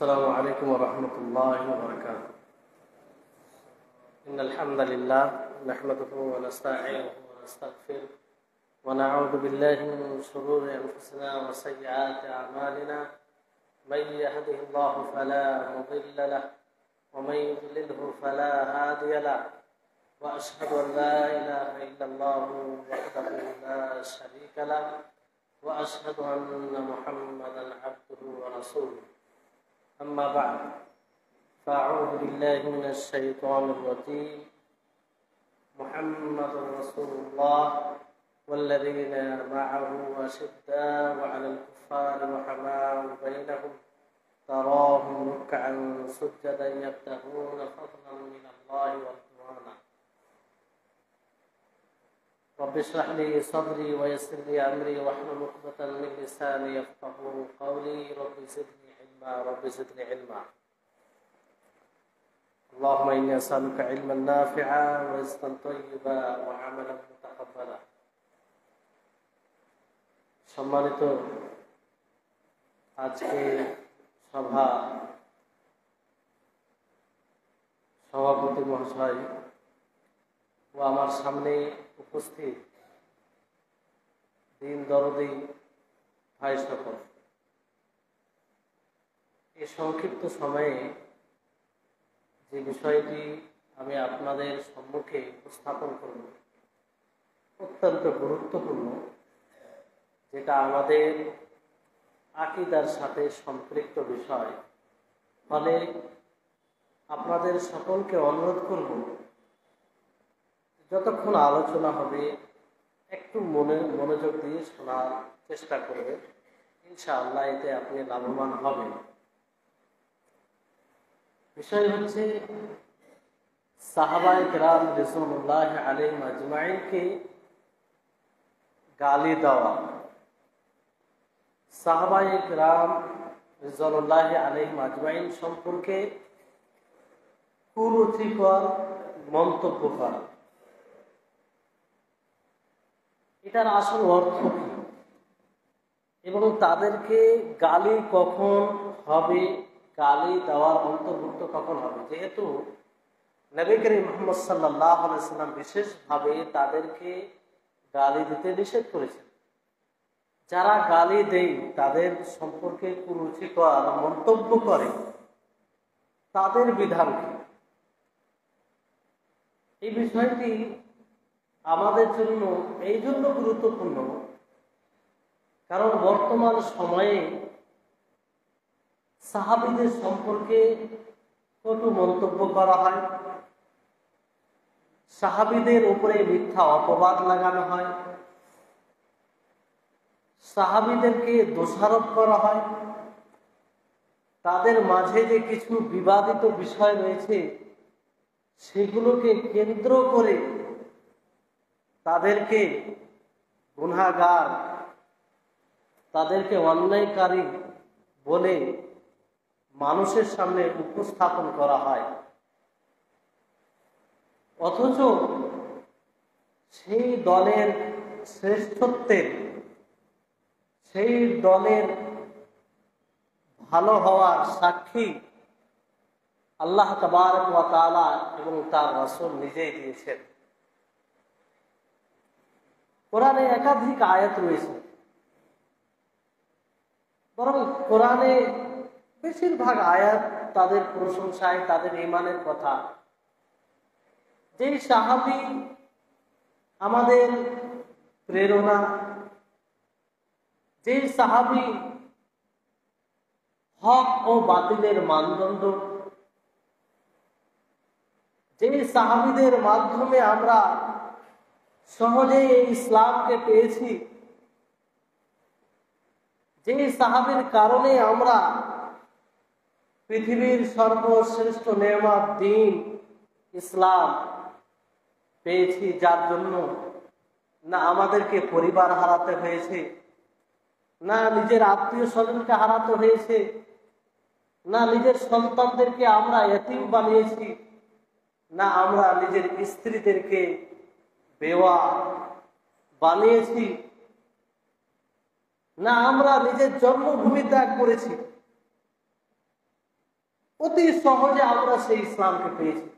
السلام عليكم ورحمة الله وبركاته. إن الحمد لله نحمده ونستعينه ونستغفره ونعوذ بالله من شرور أنفسنا وسيئات أعمالنا. من يهده الله فلا مضل له ومن يضلله فلا هادي له، وأشهد أن لا إله إلا الله وحده لا شريك له، وأشهد أن محمدا عبده ورسوله. أما بعد، فأعوذ بالله من الشيطان الرجيم. محمد رسول الله والذين معه أشداء على الكفار رحماء بينهم تراهم ركعا سجدا يبتغون فضلا من الله ورضوانا. رب اشرح لي صدري ويسر لي أمري واحلل عقدة من لساني يفقهوا قولي. رب زدني علما رب زدني علما. اللهم إني أسألك علما نافعا ورزقا طيبا وعملا متقبلا. সম্মানিত আজকে সভাপতি মহাশয় ও আমার সামনে উপস্থিত দিন দরদি ভাই সকল, এই সংক্ষিপ্ত সময়ে যে বিষয়টি আমি আপনাদের সম্মুখে উপস্থাপন করব অত্যন্ত গুরুত্বপূর্ণ, যেটা আমাদের আকীদার সাথে সম্পৃক্ত বিষয়। ফলে আপনাদের সকলকে অনুরোধ করব, যতক্ষণ আলোচনা হবে একটু মনোযোগ দিয়ে শোনার চেষ্টা করবেন। ইনশাআল্লাহ এতে আপনি লাভবান হবেন। বিষয় হচ্ছে সাহাবায়ে কেরাম রাসূলুল্লাহ আলাইহিম আজমাইনকে গালি দেওয়া, সাহাবায়ে কেরাম রাসূলুল্লাহ আলাইহিম আজমাইন সম্পর্কে কুরুচিকর মন্তব্য করা, এটার আসল অর্থ কি এবং তাদেরকে গালি কখন হবে, গালি দেওয়ার অন্তর্ভুক্ত কখন হবে। যেহেতু নবী করিম মুহাম্মদ সাল্লাল্লাহু আলাইহি ওয়াসাল্লাম বিশেষভাবে তাদেরকে গালি দিতে নিষেধ করেছেন। যারা গালি দেয়, তাদের সম্পর্কে কুরুচিকর মন্তব্য করে, তাদের বিধান কি? এই বিষয়টি আমাদের জন্য এই জন্য গুরুত্বপূর্ণ, কারণ বর্তমান সময়ে সাহাবীদের সম্পর্কে কটু মন্তব্য করা হয়, সাহাবীদের উপরে মিথ্যা অপবাদ লাগানো হয়, সাহাবীদেরকে দোষারোপ করা হয়, তাদের মাঝে যে কিছু বিবাদিত বিষয় রয়েছে সেগুলোকে কেন্দ্র করে তাদেরকে গুনাহগার, তাদেরকে অন্যায়কারী বলে মানুষের সামনে উপস্থাপন করা হয়। অথচ সেই দলের শ্রেষ্ঠত্বের, সেই দলের ভালো হওয়ার সাক্ষী আল্লাহ তাবারক ওয়া তাআলা এবং তার রাসূল নিজেই দিয়েছেন। কোরআনে একাধিক আয়াত রয়েছে, বরং কোরআনে বেশিরভাগ আয়াত তাদের প্রশংসায়, তাদের ঈমানের কথা। যেই সাহাবী আমাদের প্রেরণা, যেই সাহাবী হক ও বাতিলের মানদণ্ড, যেই সাহাবীদের মাধ্যমে আমরা সহজেই এই ইসলামকে পেয়েছি, যেই সাহাবীর কারণে আমরা পৃথিবীর সর্বশ্রেষ্ঠ নেয়ামত দ্বীন ইসলাম পেয়েছি, যার জন্য না আমাদেরকে পরিবার হারাতে হয়েছে, না নিজের আত্মীয় স্বজনকে হারাতে হয়েছে, না নিজের সন্তানদেরকে আমরা এতিম বানিয়েছি, না আমরা নিজের স্ত্রীদেরকে বেওয়া বানিয়েছি, না আমরা নিজের জন্মভূমি ত্যাগ করেছি। অতি সহজে আমরা সেই ইসলামকে পেয়েছি।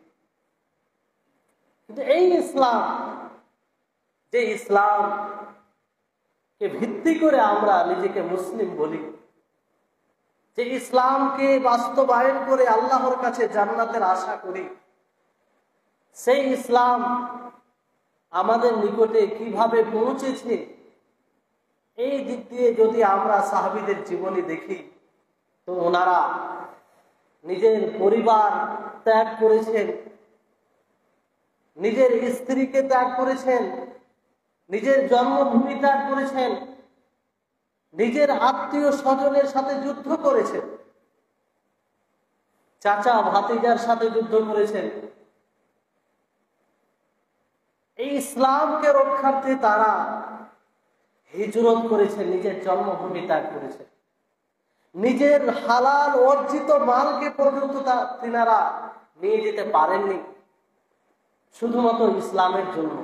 কিন্তু এই ইসলাম, যে ইসলামকে ভিত্তি করে আমরা নিজেকে মুসলিম বলি, যে ইসলামকে বাস্তবায়ন করে আল্লাহর কাছে জান্নাতের আশা করি, সেই ইসলাম আমাদের নিকটে কিভাবে পৌঁছেছে, এই দিক দিয়ে যদি আমরা সাহাবীদের জীবনী দেখি, তো ওনারা নিজের পরিবার ত্যাগ করেছেন, নিজের স্ত্রীকে ত্যাগ করেছেন, নিজের জন্মভূমি ত্যাগ করেছেন, নিজের আত্মীয় স্বজনের সাথে যুদ্ধ করেছেন, চাচা ভাতিজার সাথে যুদ্ধ করেছেন। এই ইসলামকে রক্ষার্থে তারা হিজরত করেছে, নিজের জন্মভূমি ত্যাগ করেছে, নিজের হালাল অর্জিত মালকে পর্যন্ত তিনারা নিয়ে যেতে পারেননি শুধুমাত্র ইসলামের জন্য।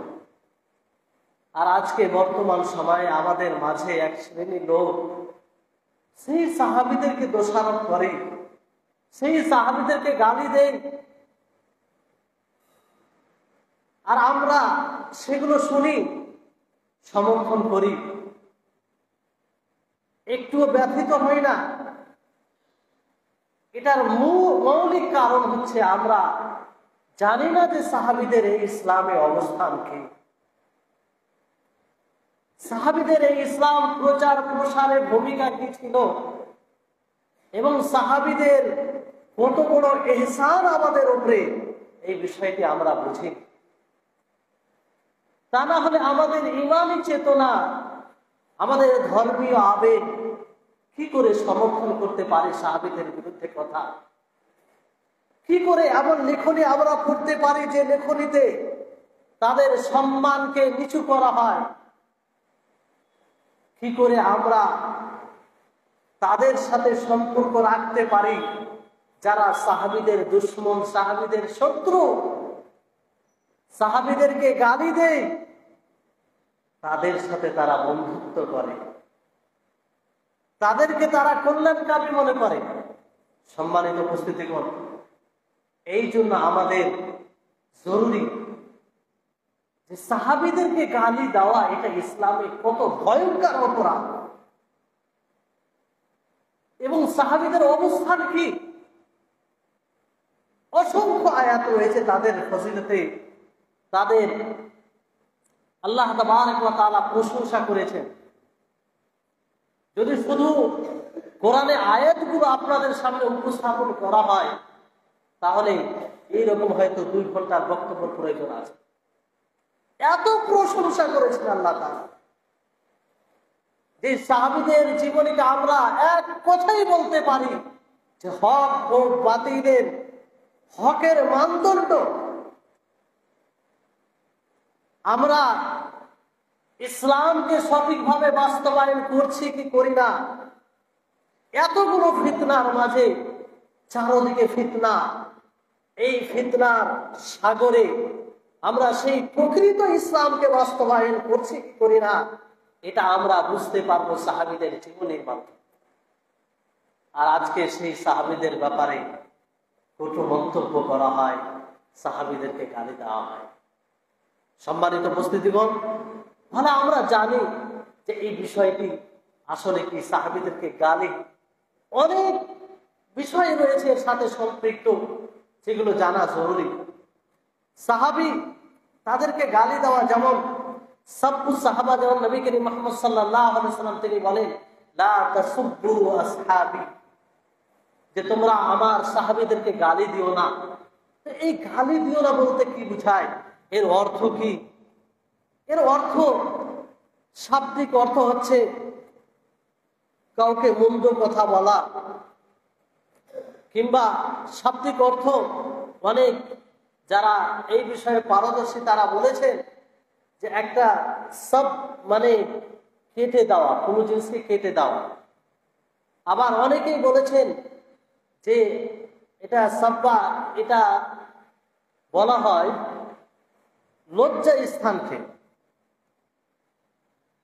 আর আজকে বর্তমান সময়ে আমাদের মাঝে এক শ্রেণীর লোক সেই সাহাবীদেরকে দোষারোপ করে, সেই সাহাবীদেরকে গালি দেয়, আর আমরা সেগুলো শুনি, সমর্থন করি, একটুও ব্যথিত হই না। এটার মৌলিক কারণ হচ্ছে আমরা জানি না যে সাহাবীদের এই ইসলামে অবস্থান কি, সাহাবীদের এই ইসলাম প্রচার প্রসারে ভূমিকা কি ছিল, এবং সাহাবীদের কত বড় ইহসান আমাদের উপরে, এই বিষয়টি আমরা বুঝি। তা না হলে আমাদের ঈমানী চেতনা, আমাদের ধর্মীয় আবেগ কি করে সমর্থন করতে পারে সাহাবীদের বিরুদ্ধে কথা? কি করে এমন লেখনী আমরা পড়তে পারি যে লেখনীতে তাদের সম্মানকে নিচু করা হয়? কি করে আমরা তাদের সাথে সম্পর্ক রাখতে পারি যারা সাহাবীদের দুশমন, সাহাবীদের শত্রু, সাহাবীদেরকে গালি দেয়, তাদের সাথে তারা বন্ধুত্ব করে, তাদেরকে তারা কল্যাণকামী মনে করে? সম্মানিত উপস্থিতিগণ, এই জন্য আমাদের জরুরি যে সাহাবীদেরকে গালি দেওয়া এটা ইসলামে কত ভয়ঙ্কর অপরাধ, এবং সাহাবীদের অবস্থান কি। অসংখ্য আয়াত রয়েছে তাদের ফজিলতে, তাদের আল্লাহ তাবারক ওয়া তাআলা প্রশংসা করেছেন। যদি শুধু কোরআনে আয়াতগুলো আপনাদের সামনে উপস্থাপন করা হয়, তাহলে এইরকম হয়তো 2 ঘন্টার বক্তব্য প্রয়োজন আছে। এত প্রশংসা করেছেন আল্লাহ তাআলা যে সাহাবীদের জীবনীকে আমরা এক কথাই বলতে পারি যে হক ও বাতিলের, হকের মানদণ্ড। আমরা ইসলামকে সঠিকভাবে বাস্তবায়ন করছি কি করি না? এতগুলো ফিতনার মাঝে, চারদিকে ফিতনা, এই ফিতনার সাগরে আমরা সেই প্রকৃত ইসলামকে বাস্তবায়ন করছি কি করি না, এটা আমরা বুঝতে পারবো সাহাবীদের জীবনের মাধ্যমে। আর আজকে সেই সাহাবীদের ব্যাপারে কটু মন্তব্য করা হয়, সাহাবীদেরকে গালি দেওয়া হয়। সম্মানিত উপস্থিতিগণ, মানে আমরা জানি যে এই বিষয়টি আসলে কি, সাহাবীদেরকে গালি, অনেক বিষয় রয়েছে এর সাথে সম্পৃক্ত, সেগুলো জানা জরুরি। সাহাবী তাদেরকে গালি দেওয়া, যেমন সাব্বু সাহাবা, যেমন নবী করিম মুহাম্মদ সাল্লাল্লাহু আলাইহি ওয়াসাল্লাম তিনি বলেন, লা তাসুব্বু আসহাবি, যে তোমরা আমার সাহাবীদেরকে গালি দিও না। এই গালি দিও না বলতে কি বোঝায়? এর অর্থ কি? এর অর্থ, শাব্দিক অর্থ হচ্ছে কাউকে মন্দ কথা বলা, কিংবা শাব্দিক অর্থ অনেক যারা এই বিষয়ে পারদর্শী তারা বলেছেন যে একটা সব মানে কেটে দেওয়া, কোনো জিনিসকে কেটে দেওয়া। আবার অনেকেই বলেছেন যে এটা সাব্বা, এটা বলা হয় লজ্জার স্থানকে।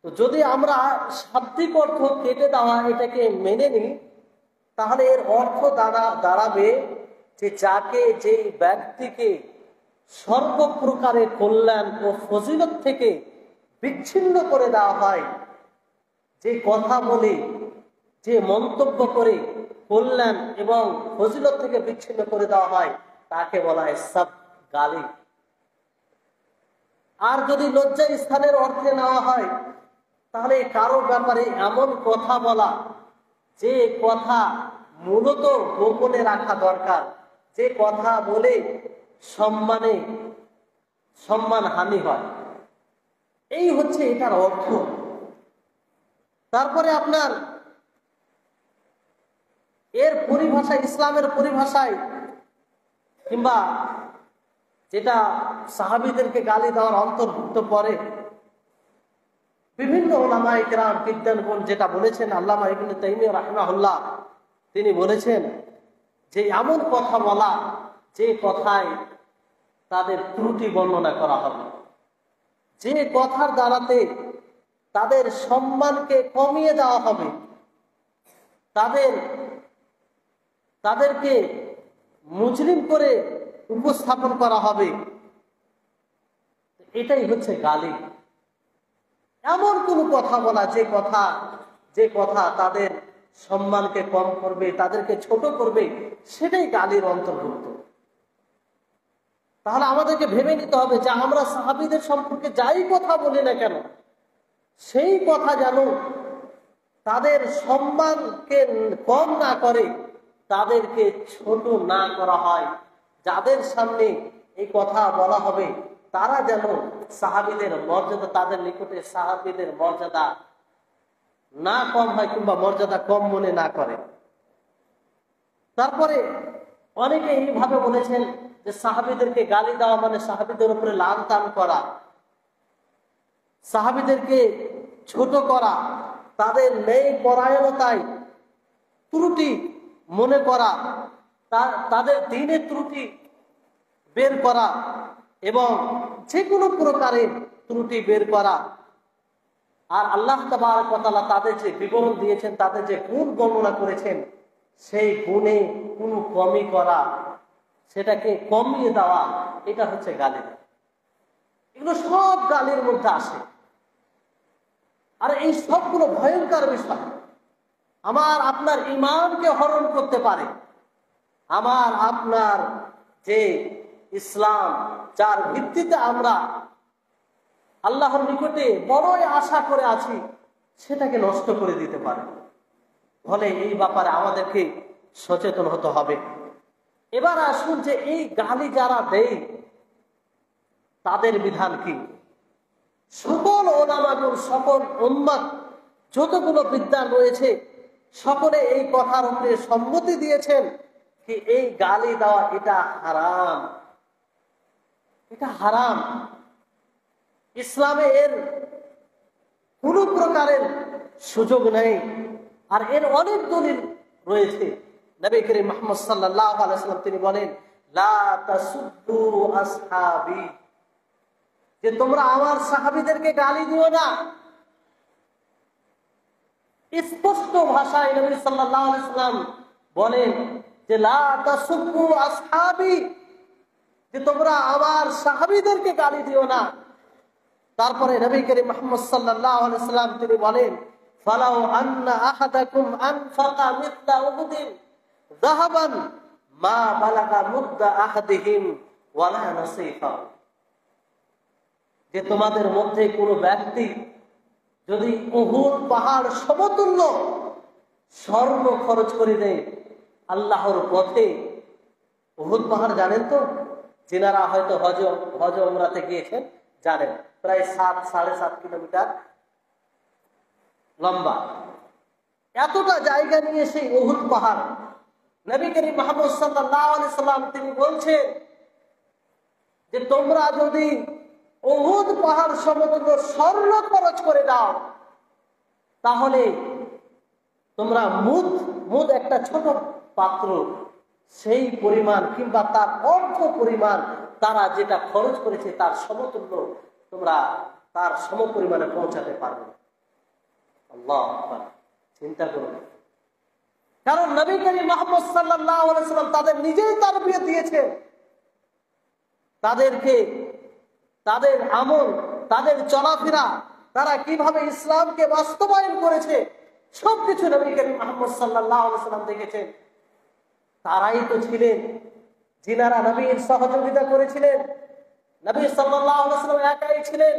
তো যদি আমরা শাব্দিক অর্থ কেটে দেওয়া এটাকে মেনে নিই, তাহলে এর অর্থ দাঁড়াবে যে যাকে, যে ব্যক্তিকে সর্বপ্রকারে কল্যাণ ও ফজিলত থেকে বিচ্ছিন্ন করে দেওয়া হয়, যে কথা বলে, যে মন্তব্য করে কল্যাণ এবং ফজিলত থেকে বিচ্ছিন্ন করে দেওয়া হয়, তাকে বলা হয় সাব, গালি। আর যদি লজ্জা স্থানের অর্থে নেওয়া হয়, তাহলে কারো ব্যাপারে এমন কথা বলা যে কথা মূলত গোপনে রাখা দরকার, যে কথা বলে সম্মান হানি হয়, এই হচ্ছে এটার অর্থ। তারপরে আপনার এর পরিভাষায়, ইসলামের পরিভাষায় কিংবা যেটা সাহাবীদেরকে গালি দেওয়ার অন্তর্ভুক্ত পড়ে, বিভিন্ন উলামায়ে কেরাম, বিদ্বানগণ যেটা বলেছেন, আল্লামা ইবনে তাইমিয়া রাহিমাহুল্লাহ তিনি বলেছেন যে এমন কথা বলা যে কথায় তাদের ত্রুটি বর্ণনা করা হবে, যে কথার দ্বারাতে তাদের সম্মানকে কমিয়ে দেওয়া হবে, তাদেরকে মুজরিম করে উপস্থাপন করা হবে, এটাই হচ্ছে গালি। এমন কোন কথা বলা যে কথা তাদের সম্মানকে কম করবে, তাদেরকে ছোট করবে, সেটাই গালির অন্তর্ভুক্ত। তাহলে আমাদেরকে ভেবে নিতে হবে যে আমরা সাহাবীদের সম্পর্কে যাই কথা বলি না কেন, সেই কথা যেন তাদের সম্মানকে কম না করে, তাদেরকে ছোট না করা হয়। যাদের সামনে এই কথা বলা হবে তারা যেন সাহাবীদের মর্যাদা, তাদের নিকটে সাহাবীদের মর্যাদা না কম হয় কিংবা মর্যাদা কম মনে না করে। তারপরে অনেকে এইভাবে বলেছেন যে সাহাবীদেরকে গালি দেওয়া মানে সাহাবীদের উপরে লাল টান করা, সাহাবীদেরকে ছোট করা, তাদের নেই পরায়ণতায় ত্রুটি মনে করা, তাদের দ্বীনের ত্রুটি বের করা এবং যে কোনো প্রকারের ত্রুটি বের করা। আর আল্লাহ তাবারক ওয়া তাআলা তাদের যে বিবরণ দিয়েছেন, তাদের যে গুণ বর্ণনা করেছেন, সেই গুণে কোনো কমি করা, সেটাকে কমিয়ে দেওয়া, এটা হচ্ছে গালি। এগুলো সব গালির মধ্যে আসে। আর এই সবগুলো ভয়ঙ্কর বিষয়, আমার আপনার ঈমানকে হরণ করতে পারে। আমার আপনার যে ইসলাম, যার ভিত্তিতে আমরা আল্লাহর নিকটে বড়ই আশা করে আছি, সেটাকে নষ্ট করে দিতে পারে। ফলে এই ব্যাপারে আমাদেরকে সচেতন হতে হবে। এবার আসুন যে এই গালি যারা দেয় তাদের বিধান কি। সকল ওলামাগণ, সকল উম্মত, যতগুলো বিদ্বান রয়েছে, সকলে এই কথার উপরে সম্মতি দিয়েছেন কি এই গালি দেওয়া এটা হারাম, এটা হারাম। ইসলামে এর কোন প্রকারের সুযোগ নেই। আর এর অনেক দলিল রয়েছে। নবী করিম মুহাম্মদ সাল্লাল্লাহু আলাইহি ওয়াসাল্লাম তিনি বলেন, লা তাসুব্বু আসহাবি, যে তোমরা আমার সাহাবীদেরকে গালি দিও না। স্পষ্ট ভাষায় নবী সাল্লাল্লাহু আলাইহি ওয়াসাল্লাম বলেন যে লা তাসুব্বু আসহাবি, যে তোমরা আমার সাহাবীদেরকে গালি দিও না। তারপরে নবী করিম মুহাম্মদ সাল্লাল্লাহু আলাইহি ওয়াসাল্লাম তিনি বলেন, ফালাউ আন্না আহাদাকুম আনফাকা মিথলা উহুদিন যাহাবান মা বালাগা মুদ্দা আহাদিহিম ওয়ালা নাসিফা, যে তোমাদের মধ্যে কোনো ব্যক্তি যদি উহুদ পাহাড় সমতুল্য স্বর্ণ খরচ করে দেয় আল্লাহর পথে। উহুদ পাহাড় জানেন তো, যিনারা হয়তো হজ উমরাতে গিয়েছেন জানেন, প্রায় 7-7.5 কিলোমিটার লম্বা। এতটা জায়গা নিয়ে সেই উহুদ পাহাড়, নবী করিম মুহাম্মদ সাল্লাল্লাহু আলাইহি সাল্লাম তিনি বলছেন যে তোমরা যদি উহুদ পাহাড় সমতুল্য স্বর্ণ খরচ করে দাও, তাহলে তোমরা মুদ একটা ছোট পাত্র, সেই পরিমাণ কিংবা তার অর্ধ পরিমাণ তারা যেটা খরচ করেছে তার সমতুল্য তোমরা তার সমপরিমাণে পৌঁছাতে পারবে। আল্লাহু আকবার, চিন্তা করুন। কারণ নবী করিম মুহাম্মদ সাল্লাল্লাহু আলাইহি সাল্লাম তাদের নিজেই তারবিয়ত দিয়েছেন। তাদেরকে তাদের আমল, তাদের চলাফেরা, তারা কিভাবে ইসলামকে বাস্তবায়ন করেছে সবকিছু নবী করিম মুহাম্মদ সাল্লাল্লাহু আলাইহি সাল্লাম দেখেছেন। তারাই তো ছিলেন যিনারা নবীর সহযোগিতা করেছিলেন। নবী সাল্লাল্লাহু আলাইহি সাল্লাম একাই ছিলেন,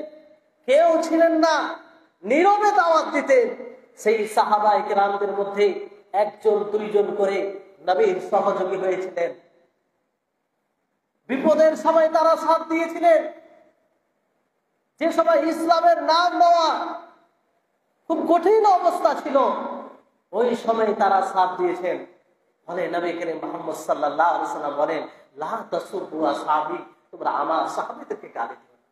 কেউ ছিলেন না, নীরবে দাওয়াত দিতেন। সেই সাহাবায়ে কেরামদের মধ্যে একজন দুইজন করে নবীর সহযোগী হয়েছিলেন। বিপদের সময় তারা সাথ দিয়েছিলেন। যে সময় ইসলামের নাম নেওয়া খুব কঠিন অবস্থা ছিল, ওই সময় তারা সাথ দিয়েছেন। ফলে নবী করিম মুহাম্মদ সাল্লাল্লাহু আলাইহি সাল্লাম বলেন, লা তাসুব্বু আসহাবি, তোমরা আমার সাহাবীদেরকে গালি দিও না,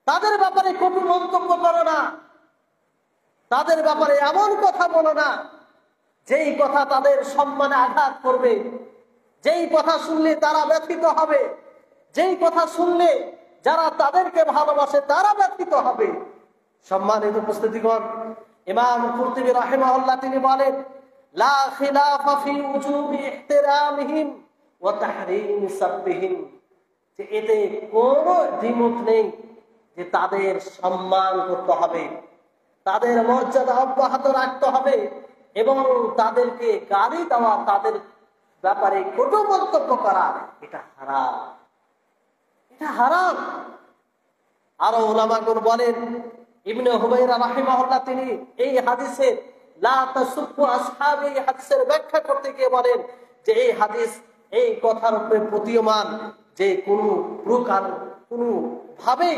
তাদের ব্যাপারে কটু মন্তব্য করো না, তাদের ব্যাপারে এমন কথা বলো না যেই কথা তাদের সম্মানে আঘাত করবে, যেই কথা শুনলে তারা ব্যথিত হবে, যেই কথা শুনলে যারা তাদেরকে ভালোবাসে তারা ব্যথিত হবে। সম্মানিত উপস্থিতিগণ, ইমাম কুরতুবী রাহিমাহুল্লাহ তিনি বলেন, লা খিলাফা ফি উজুবি ইহতিরামিহিম ওয়া তাহরিমি সাববিহিম, যে এতে কোনো দ্বিমত নেই যে তাদের সম্মান করতে হবে, তাদের মর্যাদা অব্যাহত রাখতে হবে এবং তাদেরকে গালি দেওয়া, তাদের ব্যাপারে কটু মন্তব্য করা, এটা হারাম, এটা হারাম। আরো উলামাগণ বলেন, ইবনে হুবাইরা রাহিমাহুল্লাহ তিনি এই হাদিসের লা তাসুব্বু আসহাবি হাদিসের ব্যাখ্যা করতে গিয়ে বলেন যে এই হাদিস এই কথার উপরে প্রতীয়মান যে কোনো প্রকার কোনো ভাবেই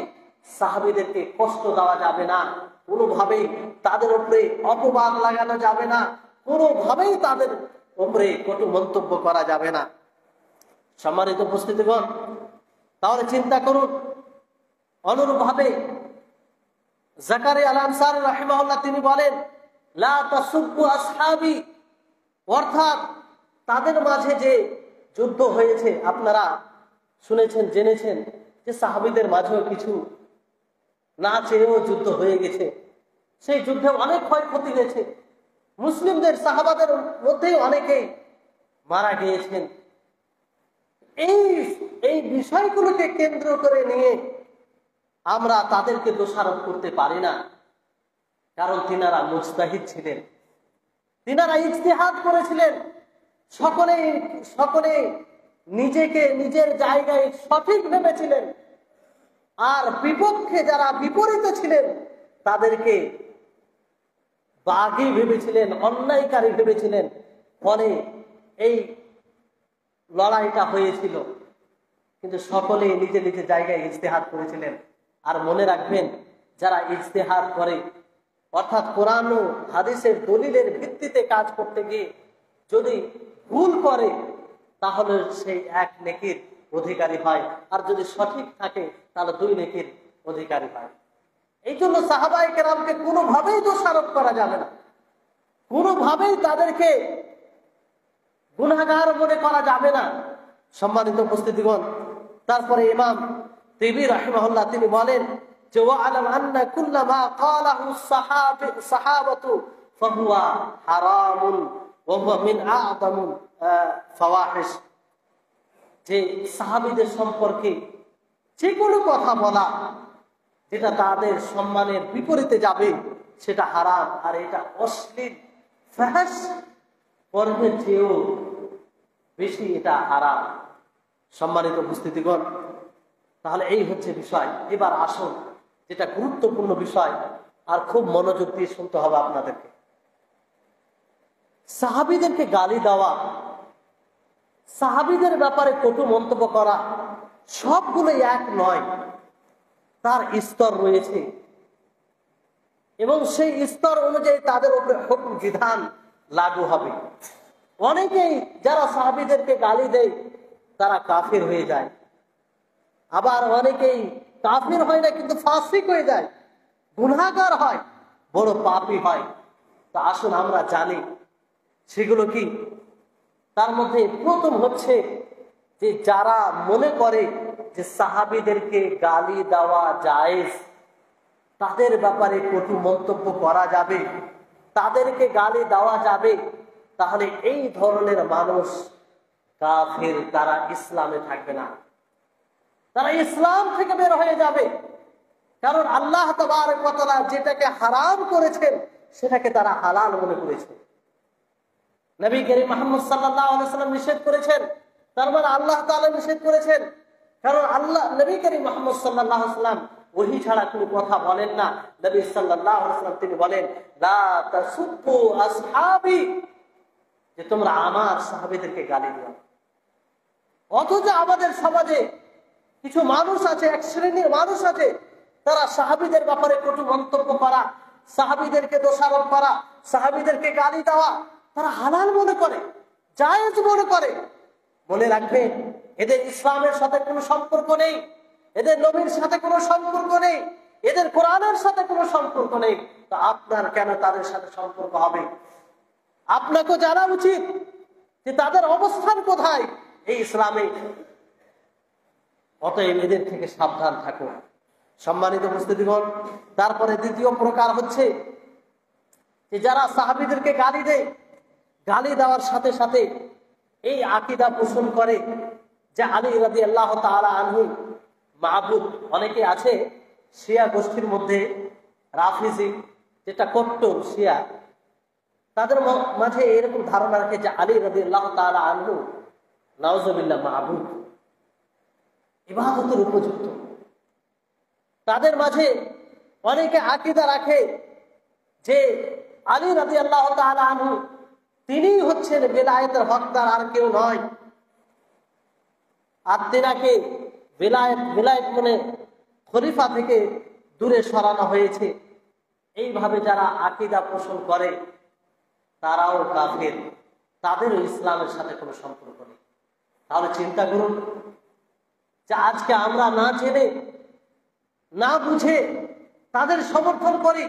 সাহাবীদেরকে কষ্ট দেওয়া যাবে না, কোনোভাবেই তাদের উপরে অপবাদ লাগানো যাবে না, কোনোভাবেই তাদের উপরে কটু মন্তব্য করা যাবে না। সম্মানিত উপস্থিতিগণ, তাহলে চিন্তা করুন, অনুরূপভাবে জাকারিয়া আল আনসারী রাহিমাহুল্লাহ তিনি বলেন, লা তাসুব্বু আসহাবি, অর্থাৎ তাদের মাঝে যে যুদ্ধ হয়েছে আপনারা শুনেছেন, জেনেছেন যে সাহাবীদের মাঝেও কিছু না চেয়েও যুদ্ধ হয়ে গেছে। সেই যুদ্ধে অনেক ক্ষয়ক্ষতি হয়েছে, মুসলিমদের সাহাবাদের মধ্যে অনেকেই মারা গিয়েছেন। এই বিষয়গুলোকে কেন্দ্র করে নিয়ে আমরা তাদেরকে দোষারোপ করতে পারি না, কারণ তিনারা মুজতাহিদ ছিলেন, তিনারা ইজতিহাদ করেছিলেন, সকলে নিজেকে নিজের জায়গায় সঠিক ভেবেছিলেন, আর বিপক্ষে যারা বিপরীতে ছিলেন তাদেরকে বাগী ভেবেছিলেন, অন্যায়কারী ভেবেছিলেন। ফলে এই লড়াইটা হয়েছিল, কিন্তু সকলে নিজে নিজের জায়গায় ইজতিহাদ করেছিলেন। আর মনে রাখবেন, যারা ইজতিহাদ করে অর্থাৎ কোরআন ও হাদিসের দলিলের ভিত্তিতে কাজ করতে গিয়ে যদি ভুল করে তাহলে সেই এক নেকির অধিকারী হয়, আর যদি সঠিক থাকে তাহলে 2 নেকির অধিকারী হয়। এই জন্য সাহাবায়ে কেরামকে কোনোভাবেই দোষারোপ করা যাবে না, কোনোভাবেই তাদেরকে গুনাহগার মনে করা যাবে না। সম্মানিত উপস্থিতিগণ, তারপরে ইমাম তিবি রাহিমাহুল্লাহ তিনি বলেন যে ওয়া'লাম আন্না কুল্লা মা ক্বালাহু সাহাবাতু ফাহুয়া হারামুন ওয়া হুয়া মিন আ'যামিল ফাওয়াহিশ, যে সাহাবীদের সম্পর্কে যে কোনো কথা বলা যেটা তাদের সম্মানের বিপরীতে যাবে সেটা হারাম, আর এটা অশ্লীল ফাহশ কর্মের চেয়েও বেশি এটা হারাম। সম্মানিত উপস্থিতিগণ, তাহলে এই হচ্ছে বিষয়। এবার আসুন, যেটা গুরুত্বপূর্ণ বিষয় আর খুব মনোযোগ দিয়ে শুনতে হবে আপনাদেরকে, সাহাবীদেরকে গালি দেওয়া, সাহাবীদের ব্যাপারে কটু মন্তব্য করা সবগুলো এক নয়, তার স্তর রয়েছে এবং সেই স্তর অনুযায়ী তাদের উপরে হুকুম বিধান লাগু হবে। অনেকেই যারা সাহাবীদেরকে গালি দেয় তারা কাফির হয়ে যায়, আবার অনেকেই কাফির হয় না কিন্তু ফাসিক হয়ে যায়, গুনাহগার হয়, বড় পাপী হয়। তা আসুন আমরা জানি সেগুলো কি। তার মধ্যে প্রথম হচ্ছে যে যারা মনে করে যে সাহাবীদেরকে গালি দেওয়া জায়েজ, তাদের ব্যাপারে কটু মন্তব্য করা যাবে, তাদেরকে গালি দেওয়া যাবে, তাহলে এই ধরনের মানুষ কাফির, তারা ইসলামে থাকবে না, তারা ইসলাম থেকে বের হয়ে যাবে। কারণ আল্লাহ তাবারক ওয়া তাআলা যেটাকে হারাম করেছেন সেটাকে তারা হালাল মনে করেছে। নবী করিম মুহাম্মদ সাল্লাল্লাহু আলাইহি ওয়াসাল্লাম নিষেধ করেছেন, তার মানে আল্লাহ তাআলা নিষেধ করেছেন। কারণ নবী করিম মুহাম্মদ সাল্লাল্লাহু আলাইহি ওয়াসাল্লাম ওহী ছাড়া কোনো কথা বলেন না। নবী সাল্লাল্লাহু আলাইহি ওয়াসাল্লাম তিনি বলেন, লা তাসুব্বু আসহাবি, যে তোমরা আমার সাহাবীদেরকে গালি দিও। অথচ আমাদের সমাজে কিছু মানুষ আছে, এক শ্রেণীর মানুষ আছে, তারা সাহাবীদের ব্যাপারে কটু মন্তব্য করা, সাহাবীদেরকে দোষারোপ করা, সাহাবীদেরকে গালি দেওয়া তারা হালাল মনে করে, জায়েজ মনে করে। মনে রাখবেন, এদের ইসলামের সাথে কোনো সম্পর্ক নেই, এদের নবীর সাথে কোনো সম্পর্ক নেই, এদের কোরআনের সাথে কোনো সম্পর্ক নেই। তো আপনার কেন তাদের সাথে সম্পর্ক হবে? আপনাকে জানা উচিত যে তাদের অবস্থান কোথায় এই ইসলামে। অতএব এদের থেকে সাবধান থাকুন। সম্মানিত উপস্থিতিগণ, তারপরে দ্বিতীয় প্রকার হচ্ছে যে যারা সাহাবীদেরকে গালি দেয়, গালি দেওয়ার সাথে সাথে এই আকীদা পোষণ করে যে আলী রাদিয়াল্লাহু তাআলা আনহু মাবুদ। অনেকে আছে শিয়া গোষ্ঠীর মধ্যে, রাফিজি যেটা কট্টর শিয়া, তাদের মাঝে এরকম ধারণা রাখে যে আলী রাদিয়াল্লাহু তাআলা আনহু নাউজুবিল্লাহ মাবুদ, ইবাদতের উপযুক্ত। তাদের মাঝে অনেকে আকীদা রাখে যে আলী রাদিয়াল্লাহু তাআলা আনহু তিনি হচ্ছেন বেলায়েতের হকদার, আর কেউ নয়। আর তেনাকে বেলায়েত মানে খলিফা থেকে দূরে সরানো হয়েছে। এইভাবে যারা আকীদা পোষণ করে তারাও কাফের, তাদেরও ইসলামের সাথে কোনো সম্পর্ক নেই। তাহলে চিন্তা করুন যে আজকে আমরা না জেনে না বুঝে তাদের সমর্থন করি,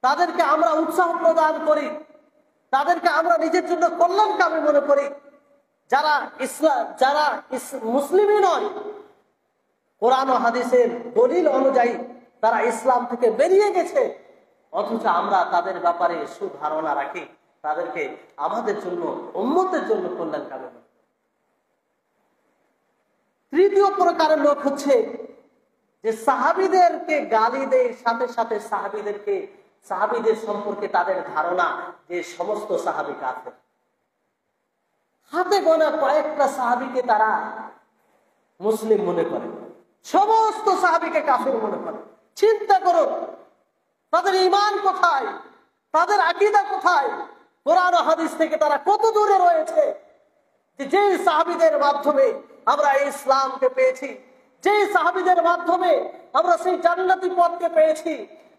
তাদেরকে আমরা উৎসাহ প্রদান করি, তাদেরকে আমরা নিজের জন্য কল্যাণকামী মনে করি। যারা মুসলিমই নয়, কোরআন ও হাদিসের দলিল অনুযায়ী তারা ইসলাম থেকে বেরিয়ে গেছে, অথচ আমরা তাদের ব্যাপারে সুধারণা রাখি, তাদেরকে আমাদের জন্য, উম্মতের জন্য কল্যাণকামী মনে করি। তৃতীয় প্রকারের লোক হচ্ছে যে সাহাবীদেরকে গালি দেয়, সাথে সাথে সাহাবীদের সম্পর্কে তাদের ধারণা যে সমস্ত সাহাবী কাফের। হাতে গোনা কয়েকটা সাহাবীকে তারা মুসলিম মনে করে, সমস্ত সাহাবীকে কাফের মনে করে। চিন্তা করুন তাদের ঈমান কোথায়, তাদের আকীদা কোথায়, কোরআন ও হাদিস থেকে তারা কত দূরে রয়েছে। যে সাহাবীদের মাধ্যমে আমরা ইসলামকে পেয়েছি, যে সাহাবীদের মাধ্যমে আমরা সেই জান্নাতি পথকে পেয়েছি,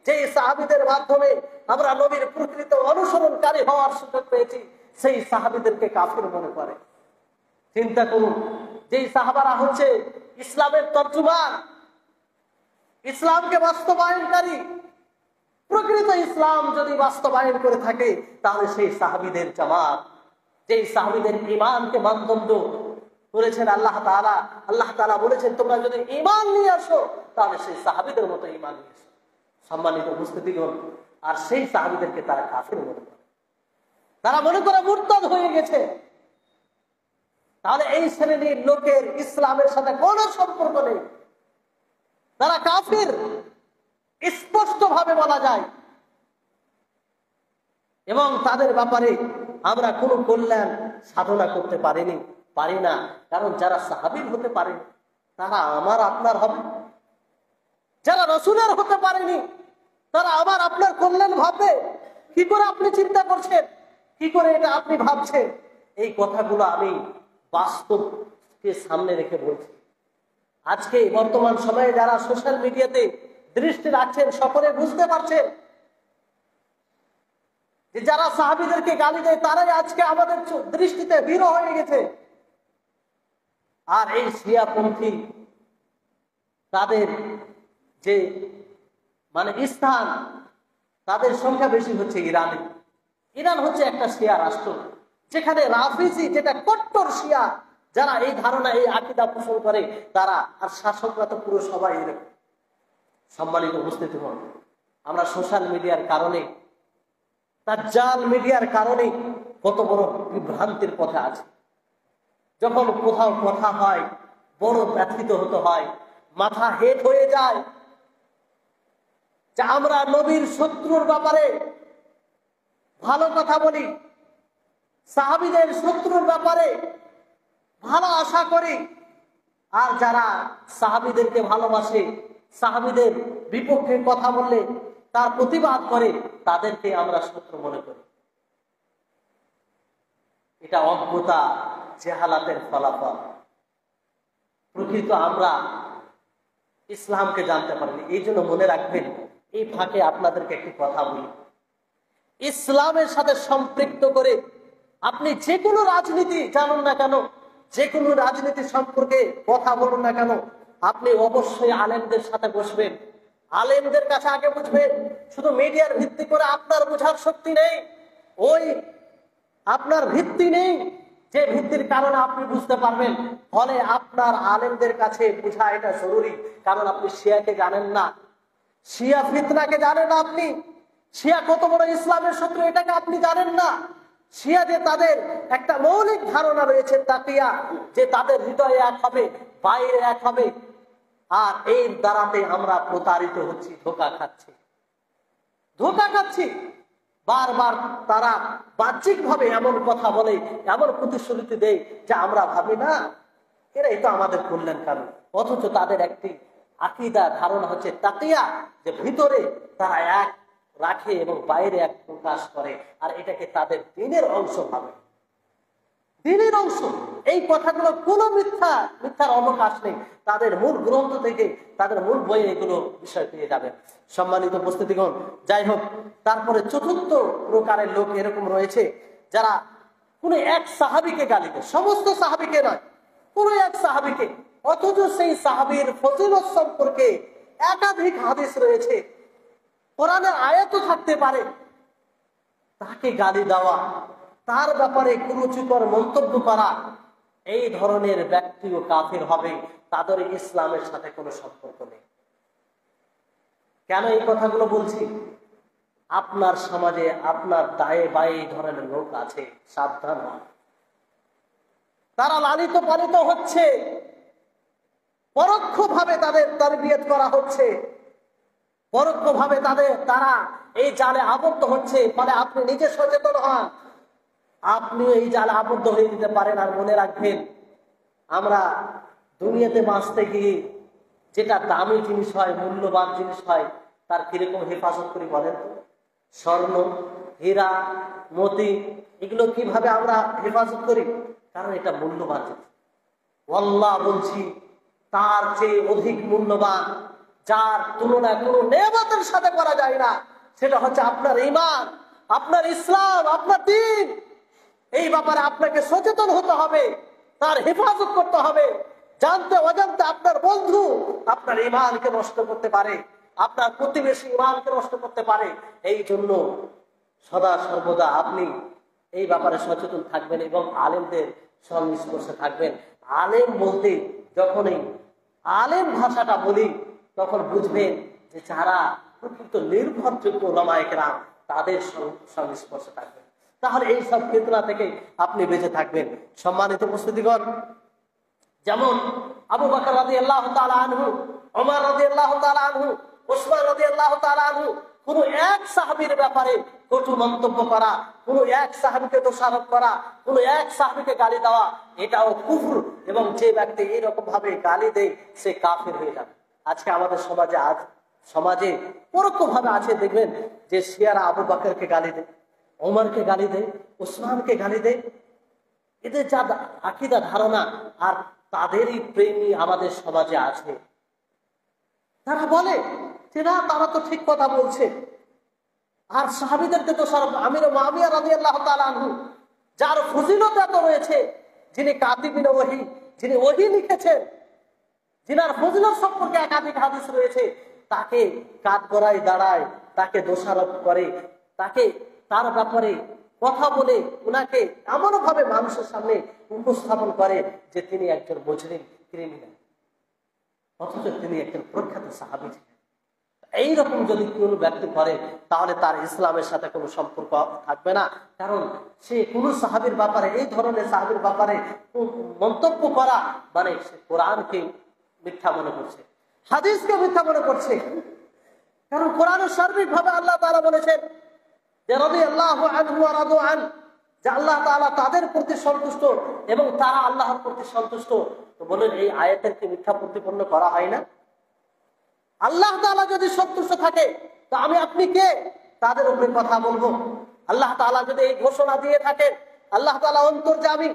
যে সাহাবীদের মাধ্যমে আমরা নবীর প্রকৃত অনুসরণকারী হওয়ার সুযোগ পেয়েছি, সেই সাহাবীদেরকে কাফের মনে করে। চিন্তা করুন, যেই সাহাবারা হচ্ছে ইসলামের তর্জমান, ইসলামকে বাস্তবায়নকারী, প্রকৃত ইসলাম যদি বাস্তবায়ন করে থাকে তাহলে সেই সাহাবীদের জামাত, যেই সাহাবীদের ঈমানকে মানদণ্ড করেছেন আল্লাহ তাআলা বলেছেন তোমরা যদি ঈমান নিয়ে আসো তাহলে সেই সাহাবীদের মতো ঈমান নিয়ে আসো। সম্মানিত উপস্থিতিগণ, আর সেই সাহাবীদেরকে তারা কাফের মনে করে, তারা মনে করে মুরতাদ হয়ে গেছে। তাহলে এই শ্রেণীর লোকের ইসলামের সাথে কোনো সম্পর্ক নেই, তারা কাফের, স্পষ্ট ভাবে বলা যায়। এবং তাদের ব্যাপারে আমরা কোনো কল্যাণ সাধনা করতে পারি না। কারণ যারা সাহাবী হতে পারে তারা আমার আপনার হবে, যারা রাসূলের হতে পারেনি তারা আমার আপনার কল্যাণ ভাববে। কি করে আপনি চিন্তা করছেন, কি করে এটা আপনি ভাবছেন? এই কথাগুলো আমি বাস্তবকে সামনে রেখে বলছি। আজকে বর্তমান সময়ে যারা সোশ্যাল মিডিয়াতে দৃষ্টি রাখছেন সকলে বুঝতে পারছেন যে যারা সাহাবীদেরকে গালি দেয় তারাই আজকে আমাদের দৃষ্টিতে হিরো হয়ে গেছে। আর এই শিয়াপন্থী তাদের যে স্থান, তাদের সংখ্যা বেশি হচ্ছে ইরানে। ইরান হচ্ছে একটা শিয়া রাষ্ট্র, যেখানে রাফিজি যেটা কট্টর শিয়া, যারা এই ধারণা এই আকীদা পোষণ করে তারা, আর শাসকরা তো পুরো সবাই এরকম। সম্মানিত উপস্থিতি হন, আমরা সোশ্যাল মিডিয়ার কারণে দাজ্জাল মিডিয়ার কারণে কত বড় বিভ্রান্তির পথে আছে। যখন কোথাও কথা হয় বড় ব্যথিত হতে হয়, মাথা হেট হয়ে যায় যে আমরা নবীর শত্রুর ব্যাপারে ভালো কথা বলি, সাহাবীদের শত্রুর ব্যাপারে ভালো আশা করি, আর যারা সাহাবীদেরকে ভালোবাসে, সাহাবীদের বিপক্ষে কথা বললে তার প্রতিবাদ করে, তাদেরকে আমরা শত্রু মনে করি। এটা অজ্ঞতা, জেহালাতের ফলাফল। প্রকৃত আমরা ইসলামকে জানতে পারিনি। এই জন্য মনে রাখবেন, এই ফাঁকে আপনাদেরকে একটি কথা বলি, ইসলামের সাথে সম্পৃক্ত করে আপনি যে কোনো রাজনীতি জানুন না কেন, যে কোনো রাজনীতি সম্পর্কে কথা বলুন না কেন, আপনি অবশ্যই আলেমদের সাথে বসবেন, আলেমদের কাছে আগে বুঝবেন। শুধু মিডিয়ার ভিত্তি করে আপনার বোঝার শক্তি নেই, ওই আপনার ভিত্তি নেই যে ভিত্তির কারণে আপনি বুঝতে পারবেন। ফলে আপনার আলেমদের কাছে বোঝা এটা জরুরি, কারণ আপনি শিয়াকে জানেন না, শিয়া ফিতনাকে জানেন না, আপনি শিয়া কত বড় ইসলামের শত্রু এটাকে আপনি জানেন না। শিয়া যে তাদের একটা মৌলিক ধারণা রয়েছে তাকিয়া, যে তাদের হৃদয়ে এক হবে, বাইরে এক হবে, আর এই দ্বারাতে আমরা প্রতারিত হচ্ছি, ধোঁকা খাচ্ছি। বারবার তারা বাহ্যিকভাবে এমন কথা বলে, এমন প্রতিশ্রুতি দেয় যে আমরা ভাবি না এরাই তো আমাদের কল্যাণ কারণ, অথচ তাদের একটি আকীদা ধারণা হচ্ছে তাকিয়া, যে ভিতরে তারা এক রাখে এবং বাইরে এক প্রকাশ করে, আর এটাকে তাদের দ্বীনের অংশ ভাবে, দ্বীনের অংশ। এই কথাগুলো কোনো মিথ্যার অবকাশ নেই, তাদের মূল গ্রন্থ থেকে, তাদের মূল বইয়ে এগুলো বিষয় পেয়ে যাবেন। সম্মানিত উপস্থিতিগণ, যাই হোক, তারপরে চতুর্থ প্রকারের লোক এরকম রয়েছে যারা কোনো এক সাহাবীকে গালি দেয়, সমস্ত সাহাবীকে নয়, কোনো এক সাহাবীকে, অথচ সেই সাহাবীর ফজিলত সম্পর্কে একাধিক হাদিস রয়েছে, কোরআনের আয়াতও থাকতে পারে, তাকে গালি দেওয়া, তার ব্যাপারে কুরুচিকর মন্তব্য করা, এই ধরনের ব্যক্তিও কাফির হবে, তাদের ইসলামের সাথে কোনো সম্পর্ক নেই। কেন এই কথাগুলো বলছি? আপনার সমাজে, আপনার দায়ে বায়ে এই ধরনের লোক আছে, সাবধান হন। তারা লালিত পালিত হচ্ছে, পরোক্ষভাবে তাদের তারবিয়ত করা হচ্ছে, পরোক্ষভাবে তারা এই জালে আবদ্ধ হচ্ছে। ফলে আপনি নিজে সচেতন হন, আপনিও এই জালে আবদ্ধ হয়ে যেতে পারেন। আর মনে রাখবেন, আমরা দুনিয়াতে বাঁচতে গিয়ে যেটা দামি জিনিস হয়, মূল্যবান জিনিস হয়, তার কিরকম হেফাজত করি বলেন তো? স্বর্ণ, হীরা, মতি, এগুলো কিভাবে আমরা হেফাজত করি? কারণ এটা মূল্যবান জিনিস। আল্লাহ বলছি, তার চেয়ে অধিক মূল্যবান, যার তুলনা কোনো নেয়ামতের সাথে করা যায় না, সেটা হচ্ছে আপনার ঈমান, আপনার ইসলাম, আপনার দ্বীন। এই ব্যাপারে আপনাকে সচেতন হতে হবে, তার হেফাজত করতে হবে। জানতে অজান্তে আপনার বন্ধু আপনার ঈমানকে নষ্ট করতে পারে, আপনার প্রতিবেশী ঈমানকে নষ্ট করতে পারে। এই জন্য সদা সর্বদা আপনি এই ব্যাপারে সচেতন থাকবেন এবং আলেমদের সংস্পর্শে থাকবেন। আলেম বলতে যখনই আলেম ভাষাটা বলি, তখন বুঝবেন যে যারা প্রকৃত নির্ভরযোগ্য উলামায়ে কেরাম, তাদের সংস্পর্শে থাকবেন। তাহলে এই সব ফিতনা থেকে আপনি বেঁচে থাকবেন। সম্মানিত উপস্থিতিগণ, যেমন আবু বকর রাদিয়াল্লাহু তাআলা আনহু, ওমর রাদিয়াল্লাহু তাআলা আনহু, উসমান রাদিয়াল্লাহু তাআলা আনহু, কোন এক সাহাবীর ব্যাপারে কটু মন্তব্য করা, কোন এক সাহাবীকে দোষারোপ করা, কোন এক সাহাবীকে গালি দেওয়া, এটাও কুফর। এবং যে ব্যক্তি এইরকম ভাবে গালি দেয়, সে কাফের হয়ে যাবে। আজকে আমাদের সমাজে পরোক্ষভাবে আছে, দেখবেন যে শিয়ারা আবু বকরকে গালি দেয়, ওমরকে গালি দেয়, উসমানকে গালি দেয়। এদের যা আকীদা ধারণা, আর তাদেরই প্রেমী আমাদের সমাজে আছে। তারা বলে যে না, তারা তো ঠিক কথা বলছে। আর সাহাবীদেরকে তো আমির মুআবিয়া রাদিয়াল্লাহু তাআলা আনহু, যার ফজিলত এত রয়েছে, যিনি কাতিবিনে ওহী, যিনি ওহী লিখেছেন, যিনার ফজিলত সম্পর্কে একাধিক হাদিস রয়েছে, তাকে কাঠগড়ায় দাঁড়ায়, তাকে দোষারোপ করে, তার ব্যাপারে কথা বলে, উনাকে এমন ভাবে মানুষের সামনে উপস্থাপন করে যে তিনি একজন মুজরিম, ক্রিমিনাল, অথচ তিনি একজন প্রখ্যাত সাহাবী ছিলেন। এইরকম যদি কোনো ব্যক্তি করে তাহলে তার ইসলামের সাথে কোনো সম্পর্ক থাকবে না। কারণ সে কোন সাহাবীর ব্যাপারে, এই ধরনের সাহাবীর ব্যাপারে মন্তব্য করা মানে সে কোরআনকে মিথ্যা মনে করছে, হাদিসকে মিথ্যা মনে করছে। কারণ কোরআনের সার্বিকভাবে আল্লাহ তাআলা বলেছেন যে রাদিয়াল্লাহু আনহু ওয়া রাদু আন, যে আল্লাহ তাআলা তাদের প্রতি সন্তুষ্ট এবং তারা আল্লাহর প্রতি সন্তুষ্ট। তো বলেন এই আয়াতের কি মিথ্যা প্রতিপন্ন করা হয় না? আল্লাহ তাআলা যদি সন্তুষ্ট থাকে তো আমি আপনি কে তাদের উপরে কথা বলবো? আল্লাহ তাআলা যদি এই ঘোষণা দিয়ে থাকেন, আল্লাহ তাআলা অন্তর্যামী,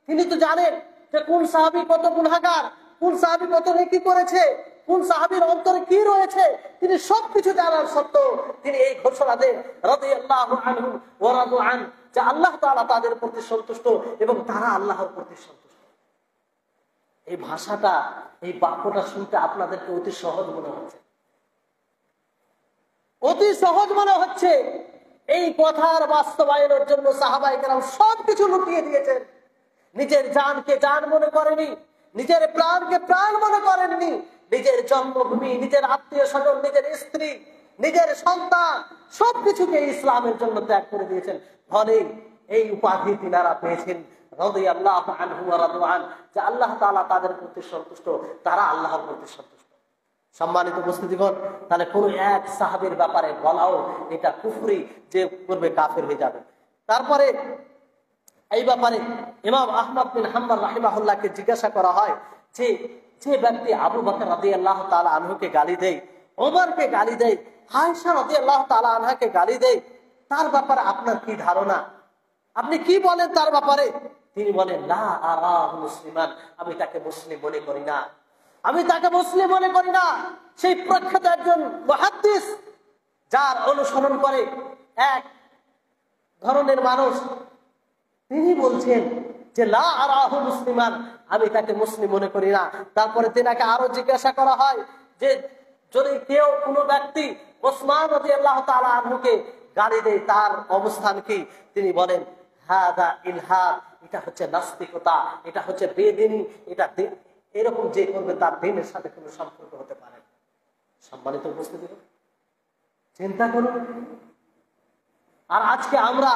তিনি তো জানেন যে কোন সাহাবী কত গুনাহগার, কোন সাহাবী কত নেকি করেছে, কোন সাহাবীর অন্তরে কি রয়েছে, তিনি সবকিছু জানার সত্ত্বেও তিনি এই ঘোষণা দেন রাদিয়াল্লাহু আনহু ওয়া রাদু আন, যে আল্লাহ তাআলা তাদের প্রতি সন্তুষ্ট এবং তারা আল্লাহর প্রতি সন্তুষ্ট। এই ভাষাটা, এই বাক্যটা শুনতে আপনাদেরকে অতি সহজ মনে হচ্ছে, অতি সহজ মনে হচ্ছে। এই কথার বাস্তবায়নের জন্য সাহাবায়ে কেরাম সবকিছু লুকিয়ে দিয়েছেন। নিজের জানকে জান মনে করেনি, নিজের প্রাণকে প্রাণ মনে করেননি, নিজের জন্মভূমি, নিজের আত্মীয় স্বজন, নিজের স্ত্রী, নিজের সন্তান সবকিছুকে ইসলামের জন্য ত্যাগ করে দিয়েছেন। ফলে এই উপাধি তিনারা পেয়েছেন রাদিয়াল্লাহু আনহু ওয়া রাদু আন, যে আল্লাহ তাআলা তাদের প্রতি সন্তুষ্ট, তারা আল্লাহর প্রতি সন্তুষ্ট। সম্মানিত উপস্থিতিগণ, তাহলে কোন এক সাহাবীর ব্যাপারে বলাও এটা কুফরি, যে করবে কাফের হয়ে যাবে। তারপরে এই ব্যাপারে ইমাম আহমদ বিন হাম্বল রাহিমাহুল্লাহকে জিজ্ঞাসা করা হয় যে যে ব্যক্তি আবু বকর রাদিয়াল্লাহু তাআলা আনহুকে গালি দেয়, ওমরকে গালি দেয়, আয়েশা রাদিয়াল্লাহু তাআলা আনহাকে গালি দেয়, তার ব্যাপারে আপনার কি ধারণা? আপনি কি বলেন তার ব্যাপারে? তিনি বলেন লা আরাহু মুসলিমান, আমি তাকে মুসলিম মনে করি না, আমি তাকে মুসলিম মনে করি না। সেই প্রখ্যাত একজন মুহাদ্দিস, যার অনুসরণ করে এক ধরনের মানুষ, তিনি বলছেন যে লা আরাহু মুসলিমান, আমি তাকে মুসলিম মনে করি না। তারপরে তিনাকে আরো জিজ্ঞাসা করা হয় যে যদি কেউ কোনো ব্যক্তি ওসমান রাদিয়াল্লাহু তাআলা আনহুকে গালি দেয় তার অবস্থান কি? তিনি বলেন হাদা ইলহাদ, এটা হচ্ছে নাস্তিকতা, এটা হচ্ছে বেদিনী, এটা এরকম যে করবে তার দিনের সাথে কোনো সম্পর্ক হতে পারে না। সম্মানিত উপস্থিতি, চিন্তা করুন। আর আজকে আমরা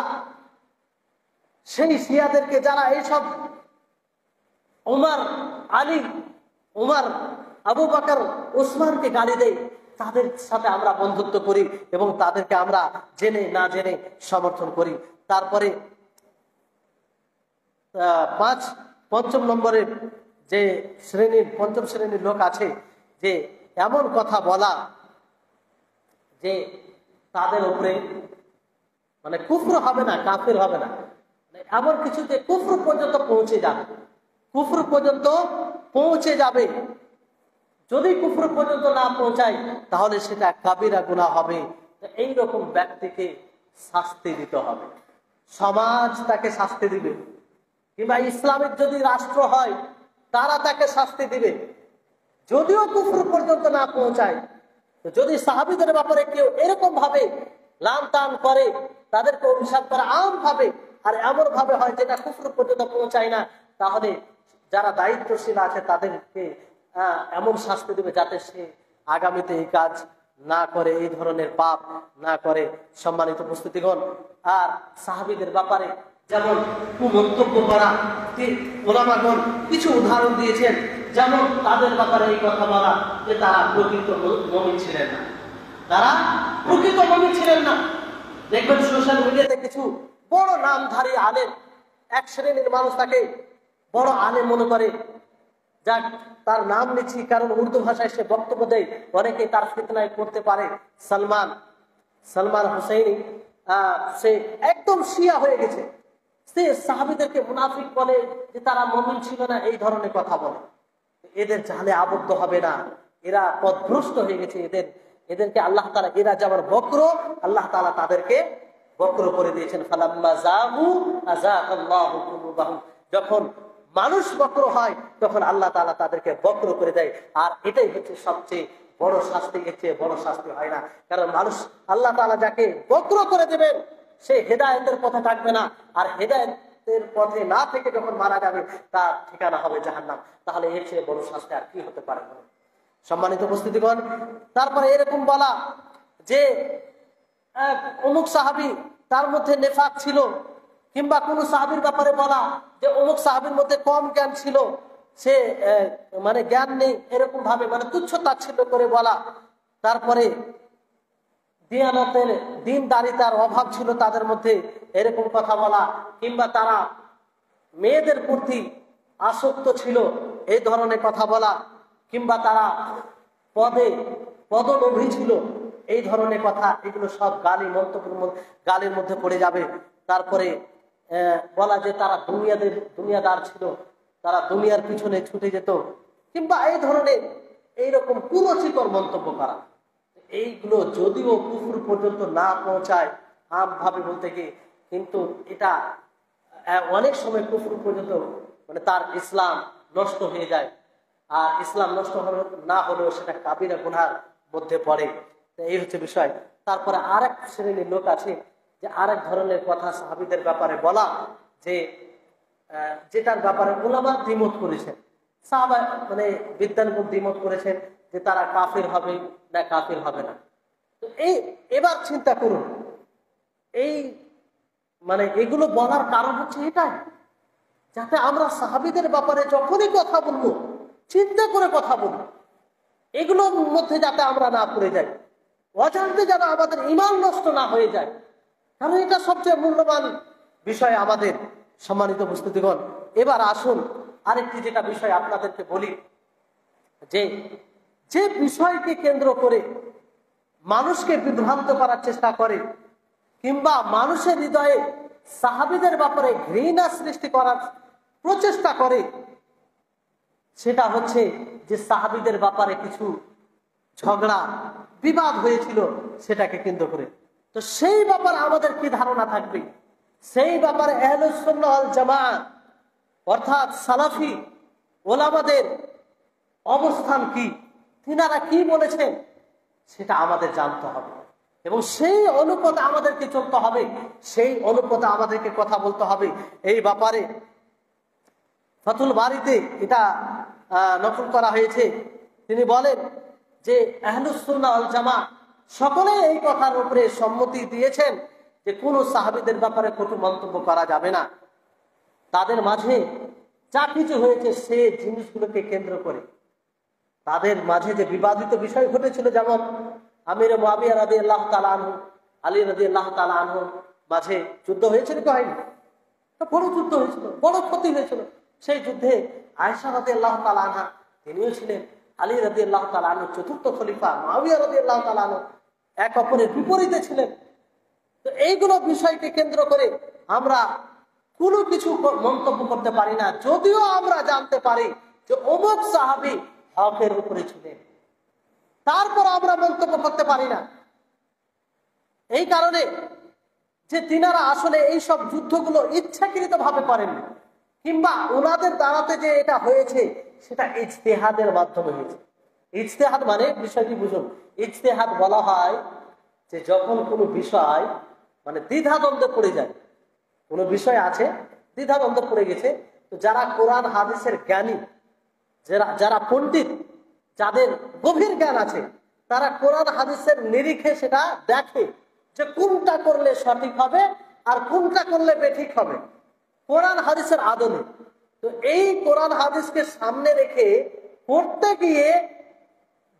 সেই শিয়াদেরকে যারা এইসব ওমর, আলী, ওমর, আবু বকর, ওসমানকে গালি দেয়, তাদের সাথে আমরা বন্ধুত্ব করি এবং তাদেরকে আমরা জেনে না জেনে সমর্থন করি। তারপরে পঞ্চম নম্বরের যে শ্রেণীর, পঞ্চম শ্রেণীর লোক আছে যে এমন কথা বলা যে তাদের উপরে মানে কুফর হবে না, কাফির হবে না, এমন কিছু যে কুফর পর্যন্ত পৌঁছে যাবে, কুফর পর্যন্ত পৌঁছে যাবে। যদি কুফর পর্যন্ত না পৌঁছায় তাহলে সেটা কাবিরা গুনাহ হবে। এইরকম ব্যক্তিকে শাস্তি দিতে হবে, সমাজ তাকে শাস্তি দিবে, কিংবা ইসলামিক যদি রাষ্ট্র হয় তারা তাকে শাস্তি দিবে। যদিও কুফর পর্যন্ত না পৌঁছায়, যদি সাহাবীদের ব্যাপারে কেউ এরকম ভাবে লান টান করে, তাদেরকে অভিশাপ করে আম ভাবে, আর এমন ভাবে হয় যেটা কুফর পর্যন্ত পৌঁছায় না, তাহলে যারা দায়িত্বশীল আছে তাদেরকে এমন শাস্তি দেবে যাতে সে আগামীতে এই কাজ না করে, এই ধরনের পাপ না করে। সম্মানিত উপস্থিতিগণ, আর সাহাবীদের ব্যাপারে যেমন কুমন্তব্য করা, ওলামাগণ কিছু উদাহরণ দিয়েছেন। যেমন তাদের ব্যাপারে এই কথা বলা যে তারা প্রকৃত মুমিন ছিলেন না, তারা প্রকৃত মুমিন ছিলেন না। দেখবেন সোশ্যাল মিডিয়াতে কিছু বড় নামধারী আলেম, এক শ্রেণীর মানুষ তাকে বড় আলেম মনে করে, যাক তার নাম নিচ্ছি কারণ উর্দু ভাষায় সে বক্তব্য দেয়, অনেকে তার ফিতনায় পড়তে পারে। সালমান হুসাইনি, সে একদম শিয়া হয়ে গেছে, সে সাহাবীদেরকে মুনাফিক বলে যে তারা মুমিন ছিল না, এই ধরনের কথা বলে। এদের জালে আবদ্ধ হবে না, এরা পথভ্রষ্ট হয়ে গেছে। এদেরকে আল্লাহ তাআলা, এরা যেমন বক্র, আল্লাহ তাআলা তাদেরকে বক্র করে দিয়েছেন। ফালাম্মা যাগু আযাগাল্লাহু কুলুবাহুম, যখন মানুষ বক্র হয় তখন আল্লাহ তাআলা তাদেরকে বক্র করে দেয়। আর এটাই হচ্ছে সবচেয়ে বড় শাস্তি, এর চেয়ে বড় শাস্তি হয় না। কারণ মানুষ, আল্লাহ তাআলা যাকে বক্র করে দেবেন সে হেদায়েতের পথে থাকবে না, আর হেদায়েতের পথে না থেকে যখন মারা যাবে তার ঠিকানা হবে জাহান্নাম। তাহলে এর চেয়ে বড় শাস্তি আর কি হতে পারে? সম্মানিত উপস্থিতিগণ, তারপরে এরকম বলা যে অমুক সাহাবী তার মধ্যে নেফাক ছিল, কিংবা কোন সাহাবীর ব্যাপারে বলা যে অমুক সাহাবীর মধ্যে কম জ্ঞান ছিল, সে মানে জ্ঞান নেই, এরকম ভাবে মানে তুচ্ছ তাচ্ছিল্য করে বলা। তারপরে দিয়ানতের দিনদারিতার অভাব ছিল তাদের মধ্যে, এরকম কথা বলা। কিংবা তারা মেয়েদের প্রতি আসক্ত ছিল, এই ধরনের কথা বলা। কিংবা তারা পদলোভী ছিল, এই ধরনের কথা। এগুলো সব গালি গালির মধ্যে পড়ে যাবে। তারপরে বলা যে তারা দুনিয়াদার ছিল, তারা দুনিয়ার পিছনে ছুটে যেত, কিংবা এই ধরনের এইরকম কুরুচিকর মন্তব্য করা। এইগুলো যদিও কুফর পর্যন্ত না পৌঁছায় আমভাবে বলতে গিয়ে, কিন্তু এটা অনেক সময় কুফর পর্যন্ত মানে তার ইসলাম নষ্ট হয়ে যায়। আর ইসলাম নষ্ট না হলেও সেটা কাবিরা গুনার মধ্যে পড়ে। এই হচ্ছে বিষয়। তারপরে আরেক শ্রেণীর লোক আছে যে আরেক ধরনের কথা সাহাবীদের ব্যাপারে বলা, যে যেটার ব্যাপারে উলামা দ্বিমত করেছেন, সাহাবা মানে বিদ্বানগণ দ্বিমত করেছেন যে তারা কাফির হবে না কাফির হবে না। তো এবার চিন্তা করুন, এই মানে এগুলো বলার কারণ হচ্ছে এটাই, যাতে আমরা সাহাবীদের ব্যাপারে যখনই কথা বলবো চিন্তা করে কথা বলবো, এগুলোর মধ্যে যাতে আমরা না পড়ে যাই, অজান্তে যেন আমাদের ঈমান নষ্ট না হয়ে যায়। কারণ এটা সবচেয়ে মূল্যবান বিষয় আমাদের। সম্মানিত উপস্থিতিগণ, এবার আসুন আরেকটি যেটা বিষয় আপনাদেরকে বলি, যে বিষয়কে কেন্দ্র করে মানুষকে বিভ্রান্ত করার চেষ্টা করে কিংবা মানুষের হৃদয়ে সাহাবীদের ব্যাপারে ঘৃণা সৃষ্টি করার প্রচেষ্টা করে, সেটা হচ্ছে যে সাহাবীদের ব্যাপারে কিছু ঝগড়া বিবাদ হয়েছিল সেটাকে কেন্দ্র করে। তো সেই ব্যাপারে আমাদের কি ধারণা থাকবে, সেই ব্যাপারে আহলুস সুন্নাহ ওয়াল জামাআহ অর্থাৎ সালাফি ওলামাদের অবস্থান কি, তিনারা কি বলেছেন, সেটা আমাদের জানতে হবে এবং সেই অনুপাতে আমাদেরকে চলতে হবে, সেই অনুপাতে আমাদেরকে কথা বলতে হবে। এই ব্যাপারে ফাতুল বারীতে এটা নকল করা হয়েছে। তিনি বলেন যে আহলুস সুন্নাহ ওয়াল জামাআহ সকলে এই কথার উপরে সম্মতি দিয়েছেন যে কোন সাহাবীদের ব্যাপারে কটু মন্তব্য করা যাবে না। তাদের মাঝে যা কিছু হয়েছে সে জিনিসগুলোকে কেন্দ্র করে তাদের মাঝে যে বিবাদিত বিষয় ঘটেছিল, যেমন আমির মুআবিয়া রাদিয়াল্লাহু তাআলা আনহু, আলী রাদিয়াল্লাহু তাআলা আনহু মাঝে যুদ্ধ হয়েছিল কি হয়নি? বড় যুদ্ধ হয়েছিল, বড় ক্ষতি হয়েছিল। সেই যুদ্ধে আয়েশা রাদিয়াল্লাহু তাআলা আনহা তিনিও ছিলেন, আলী রাদিয়াল্লাহু তাআলা আনহু চতুর্থ খলিফা, মুআবিয়া রাদিয়াল্লাহু তাআলা আনহু এক অপরের বিপরীতে ছিলেন। তো এইগুলো বিষয়কে কেন্দ্র করে আমরা কোনো কিছু মন্তব্য করতে পারি না, যদিও আমরা জানতে পারি যে অমুক সাহাবী হকের উপরে ছিলেন, তারপর আমরা মন্তব্য করতে পারি না। এই কারণে যে তিনারা আসলে এই সব যুদ্ধগুলো ইচ্ছাকৃত ভাবে করেননি, কিংবা ওনাদের দ্বারাতে যে এটা হয়েছে সেটা ইজতিহাদের মাধ্যমে হয়েছে। ইজতিহাদ মানে বিষয়টি বুঝুন, ইজতিহাদ বলা হয় যে যখন কোনো বিষয় মানে দ্বিধাদ্বন্দ্বে পড়ে যায়, কোনো বিষয় আছে দ্বিধাদ্বন্দ্বে পড়ে গেছে, তো যারা কোরআন হাদিসের জ্ঞানী, যারা পণ্ডিত, যাদের গভীর জ্ঞান আছে, তারা কোরআন হাদিসের নিরিখে সেটা দেখে যে কোনটা করলে সঠিক হবে আর কোনটা করলে বেঠিক হবে কোরআন হাদিসের আদলে। তো এই কোরআন হাদিসকে সামনে রেখে করতে গিয়ে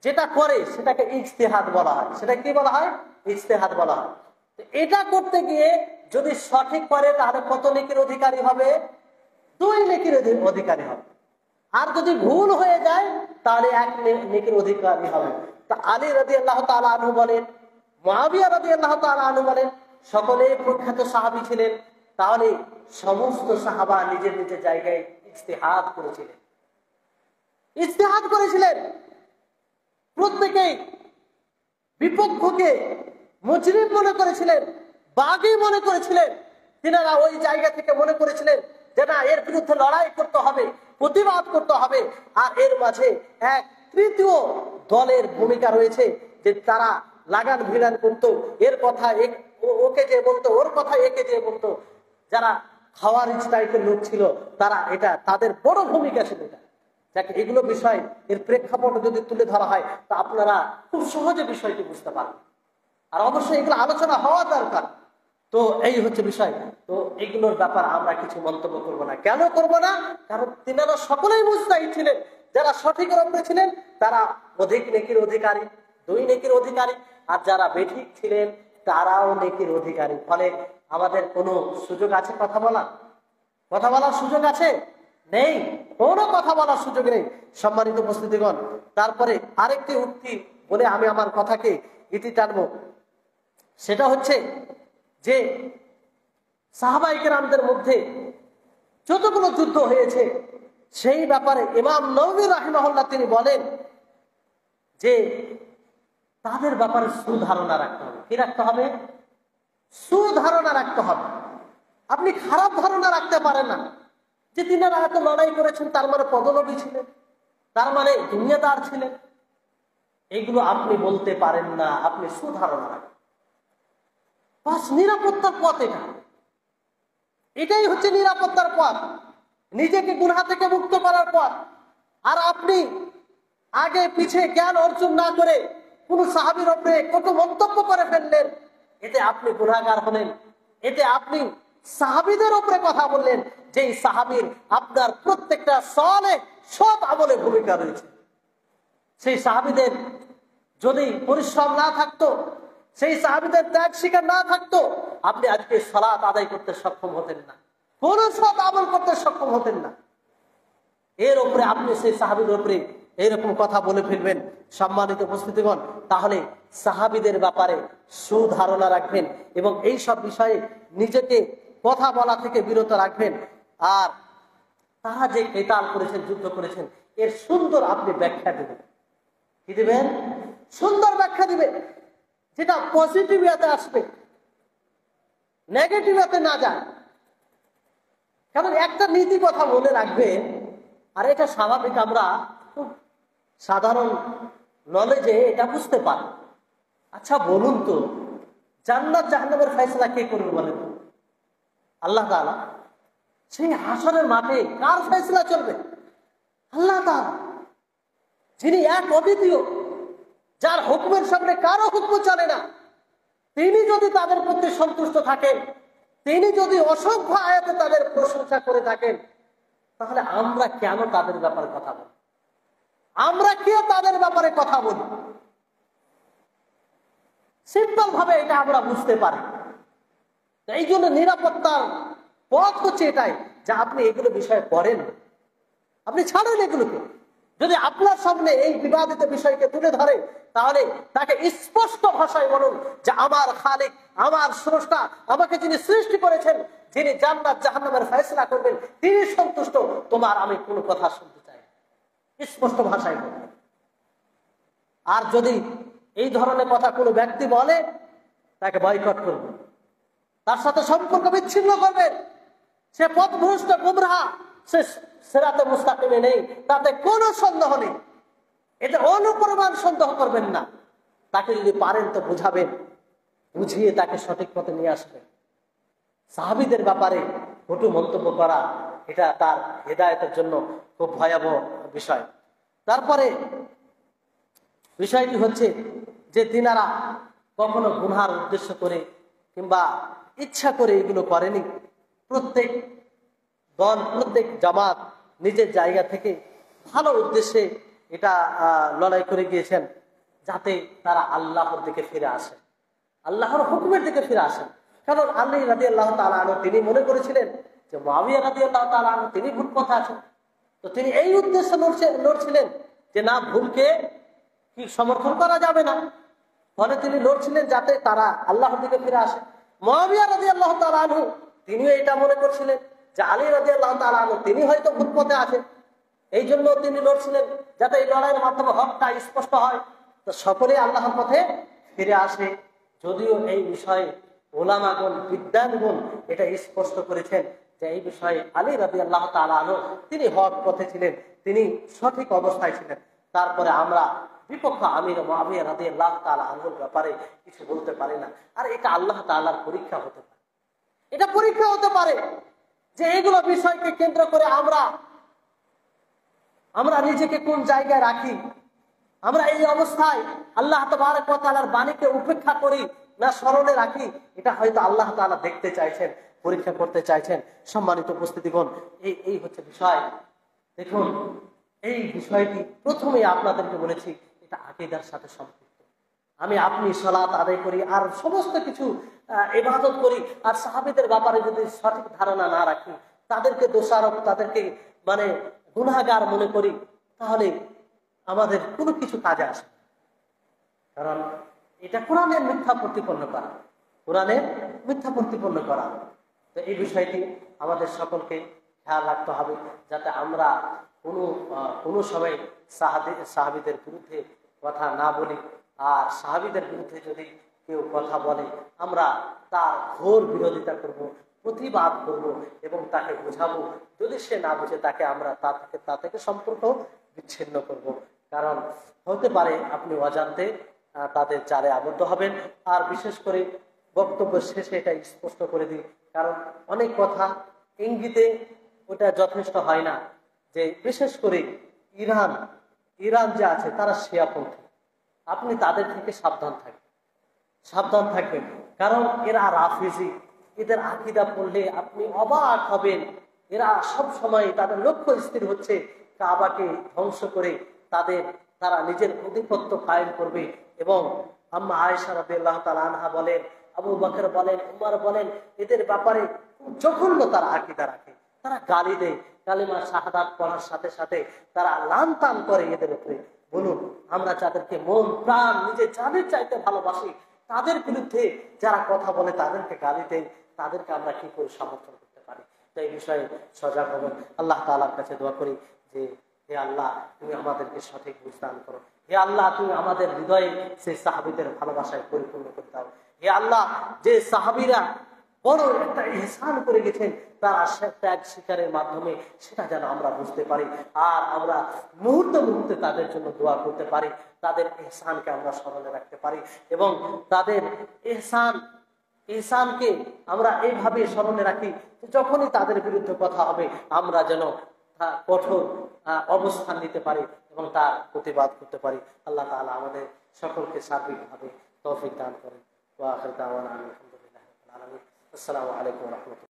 যেটা করে সেটাকে ইজতিহাদ বলা হয়। সেটা কি বলা হয়? ইজতিহাদ বলা হয়। এটা করতে গিয়ে যদি সঠিক করে তাহলে কত নেকির অধিকারী হবে? 2 নেকির অধিকারী হবে। আর যদি ভুল হয়ে যায় তাহলে 1 নেকির অধিকারী হবে। তা আলী রাদিয়াল্লাহু তাআলা আনহু বলেন, মুআবিয়া রাদিয়াল্লাহু তাআলা আনহু বলেন, সকলেই প্রখ্যাত সাহাবী ছিলেন। তাহলে সমস্ত সাহাবা নিজের নিজের জায়গায় ইজতিহাদ করেছিলেন, ইজতিহাদ করেছিলেন। প্রত্যেকেই বিপক্ষকে মুজরিম মনে করেছিলেন, বাগী মনে করেছিলেন। তিনারা ওই জায়গা থেকে মনে করেছিলেন যে না, এর বিরুদ্ধে লড়াই করতে হবে, প্রতিবাদ করতে হবে। আর এর মাঝে এক তৃতীয় দলের ভূমিকা রয়েছে যে তারা লাগান ভিড়ান করতো, এর কথা ওকে যে বলতো, ওর কথা একে যে বলতো। যারা খাওয়ারিজ টাইপের লোক ছিল তারা, এটা তাদের বড় ভূমিকা ছিল। এটা যাকে এগুলো বিষয় এর প্রেক্ষাপট যদি তুলে ধরা হয় তা আপনারা খুব সহজে বিষয়টি বুঝতে পারবেন। আর অবশ্যই এগুলো আলোচনা হওয়া দরকার। তো এই হচ্ছে বিষয়। তো এগুলোর ব্যাপার আমরা কিছু মন্তব্য করব না। কেন করব না? কারণ তিনারা সকলেই মুজতাহিদ ছিলেন। যারা সঠিকের উপরে ছিলেন তারা অধিক নেকির অধিকারী, 2 নেকির অধিকারী, আর যারা বেঠিক ছিলেন তারাও নেকির অধিকারী। ফলে আমাদের কোনো সুযোগ আছে কথা বলার সুযোগ আছে? নেই, কোনো কথা বলার সুযোগ নেই। সম্মানিত উপস্থিতিগণ, তারপরে আরেকটি উক্তি বলে আমি আমার কথাকে ইতি টানবো। সেটা হচ্ছে যে সাহাবায়ে কেরামদের মধ্যে যতগুলো যুদ্ধ হয়েছে সেই ব্যাপারে ইমাম নববী রাহিমাহুল্লাহ তিনি বলেন যে তাদের ব্যাপারে সুধারণা রাখতে হবে। কি রাখতে হবে? সুধারণা রাখতে হবে। আপনি খারাপ ধারণা রাখতে পারেন না যে তিনারা এত লড়াই করেছেন তার মানে পদলোভী ছিলেন, তার মানে দুনিয়াদার ছিলেন। এগুলো আপনি বলতে পারেন না। আপনি সুধারণা রাখেন। বাস নিরাপত্তার পথ এটাই হচ্ছে নিরাপত্তার পথ, নিজেকে গুনাহ থেকে মুক্ত করার পথ। আর আপনি আগে পিছে জ্ঞান অর্জন না করে কোন সাহাবীর উপরে কটু মন্তব্য করে ফেললেন, এতে আপনি গুনাহগার হলেন। এতে আপনি সাহাবীদের উপরে কথা বললেন, যেই সাহাবীর আপনার প্রত্যেকটা সালে সব আমলে ভূমিকা রয়েছে। সেই সাহাবীদের যদি পরিশ্রম না থাকতো, সেই সাহাবীদের ত্যাগ স্বীকার না থাকতো, আপনি আজকে সালাত আদায় করতে সক্ষম হতেন না, কোন সব আমল করতে সক্ষম হতেন না। এর উপরে আপনি সেই সাহাবীদের উপরে এইরকম কথা বলে ফেলবেন। সম্মানিত উপস্থিতিগণ, তাহলে সাহাবীদের ব্যাপারে সুধারণা রাখবেন এবং এই সব বিষয়ে নিজেকে কথা বলা থেকে বিরত রাখবেন। আর তারা যে কেতাল করেছেন, যুদ্ধ করেছেন, এর সুন্দর আপনি ব্যাখ্যা দেবেন। কি দেবেন? সুন্দর ব্যাখ্যা দিবেন, যেটা পজিটিভ ওয়েতে আসবে, নেগেটিভ ওয়েতে না যায়। কারণ একটা নীতি কথা মনে রাখবেন, আর এটা স্বাভাবিক, আমরা খুব সাধারণ নলেজে এটা বুঝতে পারি। আচ্ছা বলুন তো, জান্নাত জাহান্নামের ফয়সালা কে করবে বলেন? আল্লাহ তাআলা। সেই হাসরের মাঠে কার ফয়সালা চলবে? আল্লাহ তাআলা, যিনি এক অদ্বিতীয়, যার হুকুমের সামনে কারো হুকুম চলে না। তিনি যদি তাদের প্রতি সন্তুষ্ট থাকেন, তিনি যদি অসংখ্য আয়াতে তাদের প্রশংসা করে থাকেন, তাহলে আমরা কেন তাদের ব্যাপারে কথা বলি? আমরা কে তাদের ব্যাপারে কথা বলি? সিম্পল ভাবে এটা আমরা বুঝতে পারি। এই জন্য নিরাপত্তার পথ হচ্ছে এটাই, যে আপনি এগুলো বিষয়ে করেন, আপনি ছাড়েন এগুলোকে। যদি আপনার সামনে এই বিবাদিত বিষয়কে তুলে ধরে, তাহলে তাকে স্পষ্ট ভাষায় বলুন যে আমার খালিক, আমার স্রষ্টা, আমাকে যিনি সৃষ্টি করেছেন, যিনি জান্নাত জাহান্নামের ফয়সালা করবেন, তিনি সন্তুষ্ট। তোমার আমি কোনো কথা শুনতে চাই, স্পষ্ট ভাষায় বলুন। আর যদি এই ধরনের কথা কোনো ব্যক্তি বলে, তাকে বয়কট করবেন, তার সাথে সম্পর্ক বিচ্ছিন্ন করবেন। সে পথভ্রষ্ট, গুমরাহ, সে সিরাতে মুস্তাকিমে নেই, তাতে কোনো সন্দেহ নেই। এতে অনুপরিমাণ সন্দেহ করবেন না। তাকে যদি পারেন তো বুঝাবেন, বুঝিয়ে তাকে সঠিক পথে নিয়ে আসবেন। সাহাবীদের ব্যাপারে কটু মন্তব্য করা, এটা তার হেদায়েতের জন্য খুব ভয়াবহ বিষয়। তারপরে বিষয়টি হচ্ছে যে তিনারা কখনো গুনার উদ্দেশ্য করে কিংবা ইচ্ছা করে এগুলো করেনি। প্রত্যেক দল, প্রত্যেক জামাত নিজের জায়গা থেকে ভালো উদ্দেশ্যে এটা লড়াই করে গিয়েছেন, যাতে তারা আল্লাহর দিকে ফিরে আসে, আল্লাহর হুকুমের দিকে ফিরে আসেন। কারণ আলী রাদিয়াল্লাহু তাআলা আনহু তিনি মনে করেছিলেন যে মুআবিয়া রাদিয়াল্লাহু তাআলা আনহু তিনি ভুল পথে আছেন। তো তিনি এই উদ্দেশ্যে লড়ছিলেন যে না, ভুলকে কি সমর্থন করা যাবে না। ফলে তিনি লড়ছিলেন যাতে তারা আল্লাহর দিকে ফিরে আসে। মুআবিয়া রাদিয়াল্লাহু তাআলা আনহু তিনিও এটা মনে করছিলেন যে আলী রাদিয়াল্লাহু তাআলা আনহু তিনি হয়তো ভুল পথে আছেন, এই জন্য তিনি লড়ছিলেন যাতে এই লড়াইয়ের মাধ্যমে হকটা স্পষ্ট হয়, তো সকলেই আল্লাহর পথে ফিরে আসে। যদিও এই বিষয়ে উলামাগণ, বিদ্বানগণ এটা স্পষ্ট করেছেন যে এই বিষয়ে আলী রাদিয়াল্লাহু তাআলা আনহু তিনি হক পথে ছিলেন, তিনি সঠিক অবস্থায় ছিলেন। তারপরে আমরা বিপক্ষ আমির মুআবিয়া রাদিয়াল্লাহু তাআলা আনহুর ব্যাপারে কিছু বলতে পারি না। আর এটা আল্লাহ তাআলার পরীক্ষা হতে পারে, এটা পরীক্ষা হতে পারে যে এগুলো বিষয়কে কেন্দ্র করে আমরা আমরা নিজেকে কোন জায়গায় রাখি, আমরা এই অবস্থায় আল্লাহ তাবারক ওয়া তাআলার বাণীকে উপেক্ষা করি না স্মরণে রাখি, এটা হয়তো আল্লাহ তাআলা দেখতে চাইছেন, পরীক্ষা করতে চাইছেন। সম্মানিত উপস্থিতিগণ, এই হচ্ছে বিষয়। দেখুন, এই বিষয়টি প্রথমেই আপনাদেরকে বলেছি, এটা আকীদার সাথে সম্পৃক্ত। আমি আপনি সালাত আদায় করি আর সমস্ত কিছু ইবাদত করি, আর সাহাবীদের ব্যাপারে যদি সঠিক ধারণা না রাখি, তাদেরকে দোষারোপ, তাদেরকে মানে গুনাহগার মনে করি, তাহলে আমাদের কোনো কিছু কাজে আসে না। কারণ এটা কোরআনের মিথ্যা প্রতিপন্ন করা, কোরআনের মিথ্যা প্রতিপন্ন করা। তো এই বিষয়টি আমাদের সকলকে খেয়াল রাখতে হবে, যাতে আমরা কোনো সময় সাহাবীদের বিরুদ্ধে কথা না বলি। আর সাহাবীদের বিরুদ্ধে যদি কেউ কথা বলে, আমরা তার ঘোর বিরোধিতা করব, প্রতিবাদ করব এবং তাকে বোঝাবো। যদি সে না বুঝে, তাকে আমরা তা থেকে সম্পর্ক বিচ্ছিন্ন করব। কারণ হতে পারে আপনি অজান্তে তাদের জালে আবদ্ধ হবেন। আর বিশেষ করে বক্তব্য শেষে এটা স্পষ্ট করে দিই, কারণ অনেক কথা ইঙ্গিতে ওটা যথেষ্ট হয় না, যে বিশেষ করে ইরান যে আছে, তারা শিয়াপন্থী। আপনি তাদের থেকে সাবধান থাকবেন। কারণ এরা রাফিজি, এদের আকীদা পড়লে আপনি অবাক হবেন। এরা সব সময় তাদের লক্ষ্য স্থির হচ্ছে কাবাকে ধ্বংস করে তারা নিজের আধিপত্য কায়েম করবে। এবং আম্মা আয়েশা রাদিয়াল্লাহু তাআলা আনহা বলেন, আবু বকর বলেন, উমর বলেন, এদের ব্যাপারে জঘন্য তারা আকীদা রাখে। তারা গালি দেয়, কালিমা শাহাদাত পড়ার সাথে সাথে তারা লানতান করে এদের উপরে। বলুন, আমরা যাদেরকে মন প্রাণ নিজের জানের চাইতে ভালোবাসি, তাদের বিরুদ্ধে যারা কথা বলে, তাদেরকে গালি দেয়, তাদেরকে আমরা কি করে সমর্থন করতে পারি? তো এই বিষয়ে সজাগ হবেন। আল্লাহ তাআলার কাছে দোয়া করি যে, হে আল্লাহ, তুমি আমাদেরকে সঠিক বুঝ দান করো। হে আল্লাহ, তুমি আমাদের হৃদয়ে সেই সাহাবীদের ভালোবাসায় পরিপূর্ণ করে দাও। হে আল্লাহ, যে সাহাবীরা বড় একটা ইহসান করে গেছেন, তারা ত্যাগ স্বীকারের মাধ্যমে সেটা যেন আমরা বুঝতে পারি, আর আমরা মুহূর্তে তাদের জন্য দোয়া করতে পারি, তাদের ইহসানকে আমরা স্মরণে রাখতে পারি, এবং তাদের ইহসানকে আমরা এইভাবে স্মরণে রাখি, যখনই তাদের বিরুদ্ধে কথা হবে, আমরা যেন কঠোর অবস্থান নিতে পারি এবং তার প্রতিবাদ করতে পারি। আল্লাহ তাআলা আমাদের সকলকে সার্বিকভাবে তৌফিক দান করেন। ওয়া আখিরু দাওয়ানা আলহামদুলিল্লাহি রাব্বিল আলামিন। আসসালামু আলাইকুম ওয়া রাহমাতুল্লাহ।